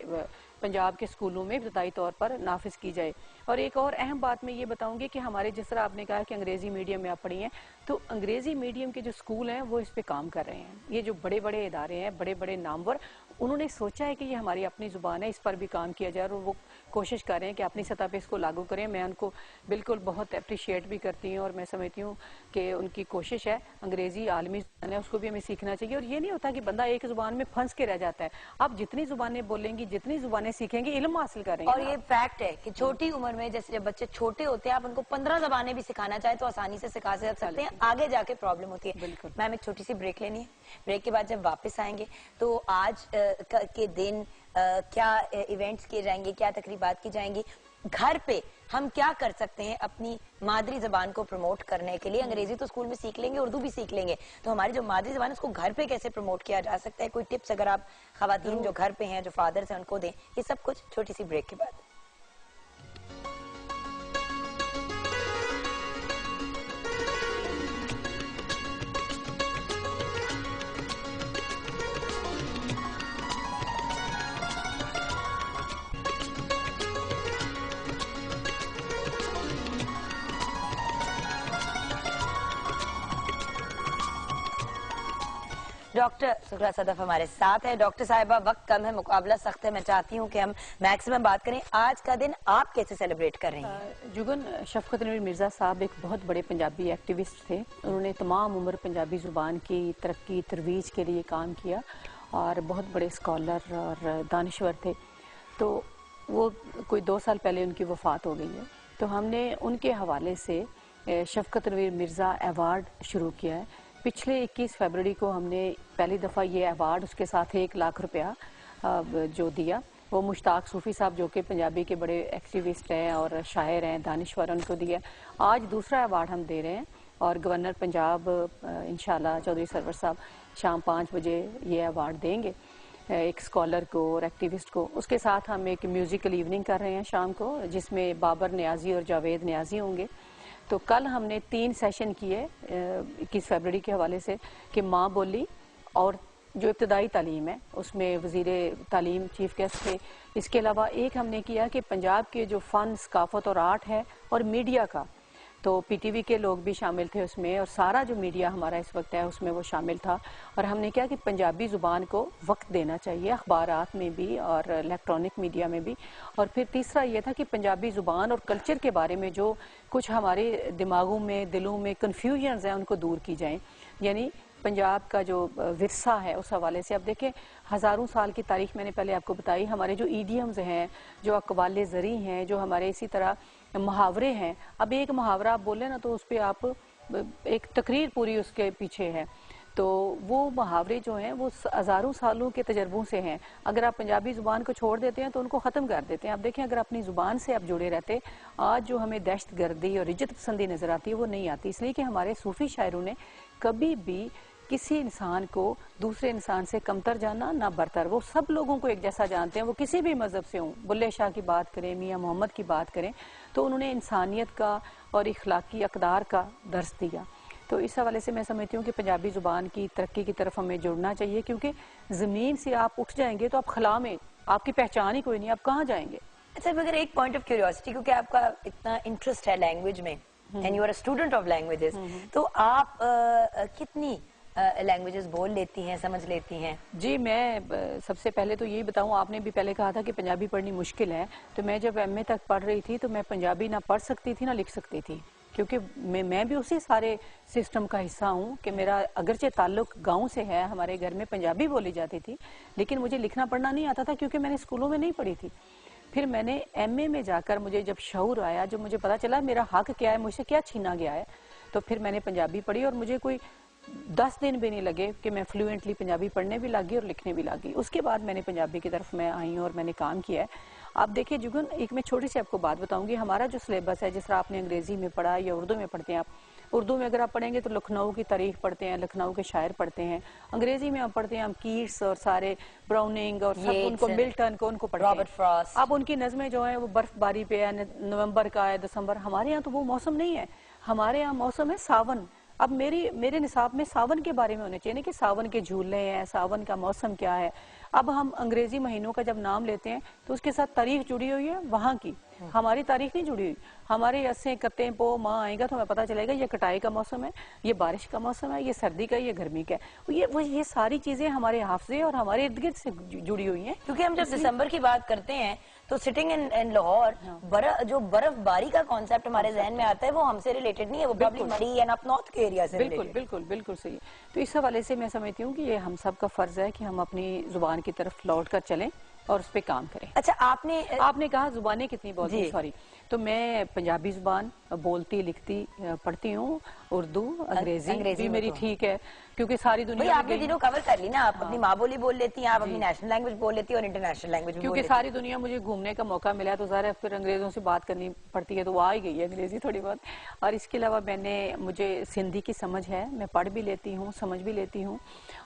पंजाब के स्कूलों में इब्तदाई तौर पर नाफिज की जाए। और एक और अहम बात मैं ये बताऊंगी कि हमारे, जिस तरह आपने कहा कि अंग्रेजी मीडियम में आप पढ़ी हैं, तो अंग्रेजी मीडियम के जो स्कूल हैं वो इस पे काम कर रहे हैं। ये जो बड़े बड़े इदारे हैं, बड़े बड़े नामवर, उन्होंने सोचा है कि ये हमारी अपनी जुबान है, इस पर भी काम किया जाए और वो कोशिश कर रहे हैं कि अपनी सतह पे इसको लागू करें। मैं उनको बिल्कुल बहुत अप्रिशिएट भी करती हूँ और मैं समझती हूँ कि उनकी कोशिश है। अंग्रेजी आलमी जुबान है, उसको भी हमें सीखना चाहिए। और ये नहीं होता कि बंदा एक जुबान में फंस के रह जाता है। आप जितनी जुबानें बोलेंगी, जितनी जुबानें सीखेंगे, इल्म हासिल करेंगे। और ये फैक्ट है कि छोटी उम्र में, जैसे जब बच्चे छोटे होते हैं, आप उनको 15 जबानें भी सिखाना चाहे तो आसानी से सिखा सकते हैं, आगे जाके प्रॉब्लम होती है। बिल्कुल। मैम एक छोटी सी ब्रेक लेनी है, ब्रेक के बाद जब वापस आएंगे तो आज के दिन क्या इवेंट्स किए जाएंगे, क्या तकरीबात की जाएंगी, घर पे हम क्या कर सकते हैं अपनी मादरी जबान को प्रमोट करने के लिए? अंग्रेजी तो स्कूल में सीख लेंगे, उर्दू भी सीख लेंगे, तो हमारी जो मादरी जबान है उसको घर पे कैसे प्रमोट किया जा सकता है? कोई टिप्स अगर आप खवातीन जो घर पे हैं, जो फादर्स हैं, उनको दें, ये सब कुछ छोटी सी ब्रेक के बाद। डॉक्टर सुखरा सदफ हमारे साथ है। डॉक्टर साहिबा, वक्त कम है, मुकाबला सख्त है, मैं चाहती हूँ कि हम मैक्सिमम बात करें। आज का दिन आप कैसे सेलिब्रेट कर रही हैं? जुगन, शफकत नवीर मिर्ज़ा साहब एक बहुत बड़े पंजाबी एक्टिविस्ट थे। उन्होंने तमाम उम्र पंजाबी ज़ुबान की तरक्की तरवीज के लिए काम किया और बहुत बड़े स्कॉलर और दानिश्वर थे। तो वो कोई 2 साल पहले उनकी वफ़ात हो गई है। तो हमने उनके हवाले से शफकत नवीर मिर्ज़ा अवार्ड शुरू किया है। पिछले 21 फरवरी को हमने पहली दफ़ा ये अवार्ड, उसके साथ 1 लाख रुपया जो दिया, वो मुश्ताक सूफ़ी साहब जो कि पंजाबी के बड़े एक्टिविस्ट हैं और शायर हैं, दानिश्वर, उनको दिया। आज दूसरा अवार्ड हम दे रहे हैं और गवर्नर पंजाब इंशाल्लाह चौधरी सरवर साहब शाम 5 बजे ये अवार्ड देंगे एक स्कॉलर को और एक्टिविस्ट को। उसके साथ हम एक म्यूज़िकल इवनिंग कर रहे हैं शाम को, जिसमें बाबर न्याजी और जावेद न्याजी होंगे। तो कल हमने 3 सेशन किए 21 फरवरी के हवाले से कि माँ बोली और जो इब्तदाई तालीम है उसमें वज़ीर तालीम चीफ गेस्ट थे। इसके अलावा एक हमने किया कि पंजाब के जो फ़न, सकाफ़त और आर्ट है और मीडिया का, तो पीटीवी के लोग भी शामिल थे उसमें और सारा जो मीडिया हमारा इस वक्त है उसमें वो शामिल था। और हमने क्या कि पंजाबी ज़ुबान को वक्त देना चाहिए अखबारात में भी और इलेक्ट्रॉनिक मीडिया में भी। और फिर तीसरा ये था कि पंजाबी ज़ुबान और कल्चर के बारे में जो कुछ हमारे दिमागों में, दिलों में कन्फ्यूजन्स हैं उनको दूर की जाएँ। यानी पंजाब का जो विरसा है उस हवाले से अब देखें, हज़ारों साल की तारीख मैंने पहले आपको बताई। हमारे जो ईडियम्स हैं, जो अक़वाले ज़री हैं, जो हमारे इसी तरह मुहावरे हैं। अब एक मुहावरा आप बोले ना तो उस पर आप एक तकरीर पूरी उसके पीछे है। तो वो मुहावरे जो हैं वो हज़ारों सालों के तजर्बों से हैं। अगर आप पंजाबी ज़ुबान को छोड़ देते हैं तो उनको ख़त्म कर देते हैं। आप देखें, अगर अपनी ज़ुबान से आप जुड़े रहते, आज जो हमें दहशत गर्दी और इज्जत पसंदी नज़र आती है वो नहीं आती। इसलिए कि हमारे सूफ़ी शायरों ने कभी भी किसी इंसान को दूसरे इंसान से कमतर जाना ना बरतर, वो सब लोगों को एक जैसा जानते हैं, वो किसी भी मज़हब से हों। बुल्ले शाह की बात करें, मियाँ मोहम्मद की बात करें, तो उन्होंने इंसानियत का और इखलाकी अक़दार का दर्स दिया। तो इस हवाले से मैं समझती हूँ कि पंजाबी ज़ुबान की तरक्की की तरफ हमें जुड़ना चाहिए, क्योंकि ज़मीन से आप उठ जाएंगे तो आप खला में आपकी पहचान ही कोई नहीं, आप कहाँ जाएंगे। अच्छा, मगर एक पॉइंट ऑफ क्यूरियोसिटी, क्योंकि आपका इतना इंटरेस्ट है लैंग्वेज में and you are a student of languages, तो आप कितनी लैंग्वेजेस बोल लेती हैं, समझ लेती हैं? जी, मैं सबसे पहले तो यही बताऊं, आपने भी पहले कहा था कि पंजाबी पढ़नी मुश्किल है। तो मैं जब एमए तक पढ़ रही थी तो मैं पंजाबी ना पढ़ सकती थी ना लिख सकती थी, क्योंकि मैं भी उसी सारे सिस्टम का हिस्सा हूँ कि मेरा अगरचे ताल्लुक गांव से है, हमारे घर में पंजाबी बोली जाती थी, लेकिन मुझे लिखना पढ़ना नहीं आता था क्योंकि मैंने स्कूलों में नहीं पढ़ी थी। फिर मैंने एमए में जाकर मुझे जब शऊर आया, जब मुझे पता चला मेरा हक क्या है, मुझसे क्या छीना गया है, तो फिर मैंने पंजाबी पढ़ी और मुझे कोई 10 दिन भी नहीं लगे कि मैं फ्लुएंटली पंजाबी पढ़ने भी लगी और लिखने भी लगी। उसके बाद मैंने पंजाबी की तरफ मैं आई और मैंने काम किया है। आप देखिए जुगन, एक मैं छोटी सी आपको बात बताऊंगी। हमारा जो सिलेबस है, जिस तरह आपने अंग्रेजी में पढ़ा या उर्दू में पढ़ते हैं, आप उर्दू में अगर आप पढ़ेंगे तो लखनऊ की तारीख पढ़ते हैं, लखनऊ के शायर पढ़ते हैं। अंग्रेजी में आप पढ़ते हैं हम कीट्स और सारे ब्राउनिंग और सब उनको, मिल्टन को उनको पढ़ते हैं, रॉबर्ट फ्रॉस्ट। अब उनकी नज़में जो है वो बर्फबारी पे है, नवंबर का है, दिसंबर। हमारे यहाँ तो वो मौसम नहीं है, हमारे यहाँ मौसम है सावन। अब मेरे निसाब में सावन के बारे में होने चाहिए कि सावन के झूले हैं, सावन का मौसम क्या है। अब हम अंग्रेजी महीनों का जब नाम लेते हैं तो उसके साथ तारीख जुड़ी हुई है वहाँ की, हमारी तारीख नहीं जुड़ी हुई। हमारे अस्से कत्ते पो माँ आएगा तो हमें पता चलेगा ये कटाई का मौसम है, ये बारिश का मौसम है, ये सर्दी का, ये गर्मी का है। ये सारी चीजें हमारे हाफजे और हमारे इर्द गिर्द से जुड़ी हुई हैं। क्योंकि हम जब दिसंबर की बात करते हैं तो सिटिंग इन लाहौर, जो बर्फबारी का कॉन्सेप्ट हमारे जहन में आता है वो हमसे रिलेटेड नहीं है, वो प्रॉब्ली मरी एंड अप नॉर्थ के एरिया से बिल्कुल सही। तो इस हवाले से मैं समझती हूँ कि ये हम सब का फर्ज है कि हम अपनी जुबान की तरफ लौट कर चलें और उस पर काम करें। अच्छा, आपने कहा जुबानें कितनी बोलती, सॉरी, तो मैं पंजाबी जुबान बोलती, लिखती, पढ़ती हूँ, उर्दू, अंग्रेजी भी मेरी ठीक है। क्योंकि सारी भाई दुनिया में आपने गई तीनों कवर कर ली ना, आप अपनी माँ बोली बोल लेती हैं, आप अपनी नेशनल लैंग्वेज बोल लेती हैं और इंटरनेशनल लैंग्वेज भी बोल क्योंकि लेती हैं। सारी दुनिया मुझे घूमने का मौका मिला है, तो ज़ाहिर है फिर अंग्रेज़ों से बात करनी पड़ती है, तो वो आ ही गई है अंग्रेज़ी थोड़ी बहुत। और इसके अलावा मुझे सिंधी की समझ है, मैं पढ़ भी लेती हूँ, समझ भी लेती हूँ।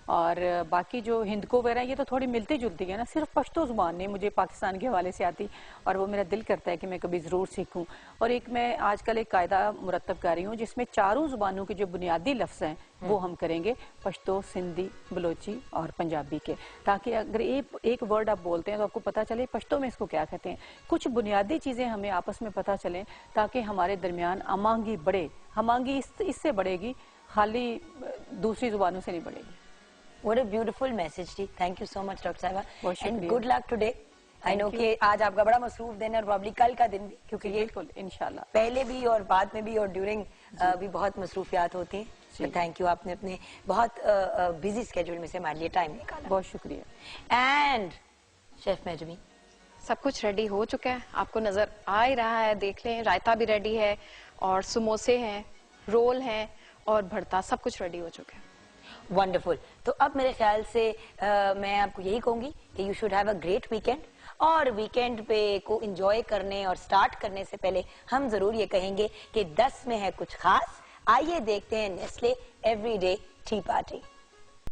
और बाकी जो हिंदको वगैरह ये तो थोड़ी मिलती जुलती है ना, सिर्फ पश्तो ज़ुबान नहीं मुझे पाकिस्तान के हवाले से आती, और वो मेरा दिल करता है कि मैं कभी ज़रूर सीखूँ। और एक मैं आजकल एक कायदा मुरतब कर रही हूँ जिसमें चारों ज़ुबानों के जो बुनियादी लफ्ज़ हैं वो हम करेंगे, पश्तो, सिंधी, बलोची और पंजाबी के, ताकि अगर एक वर्ड आप बोलते हैं तो आपको पता चले पश्तो में इसको क्या कहते हैं। कुछ बुनियादी चीज़ें हमें आपस में पता चलें ताकि हमारे दरमियान अमांगी बढ़े। हमांगी इससे बढ़ेगी, खाली दूसरी ज़ुबानों से नहीं बढ़ेगी। What a beautiful message थी। Thank you so much doctor साहिबा, बहुत and शुक्रिया। good luck today। I know कि आज आपका बड़ा मसरूफ दिन है और प्रॉब्ली कल का दिन भी, क्योंकि ये बिल्कुल इंशाल्लाह पहले भी और बाद में भी और ड्यूरिंग भी बहुत मसरूफियात होती हैं। तो थैंक यू, आपने अपने बहुत बिजी स्केड्यूल में से हमारे लिए टाइम निकाला। बहुत शुक्रिया। एंड शेफ मेजमी, सब कुछ रेडी हो चुका है, आपको नजर आ ही रहा है, देख लें। रायता भी रेडी है और समोसे हैं, रोल हैं और भरता, सब कुछ रेडी हो चुका है। वंडरफुल। तो अब मेरे ख्याल से मैं आपको यही कहूंगी कि you should have a great weekend, और वीकेंड पे को एंजॉय करने और स्टार्ट करने से पहले हम जरूर ये कहेंगे कि 10 में है कुछ खास। आइए देखते हैं नेस्ले एवरीडे टी पार्टी।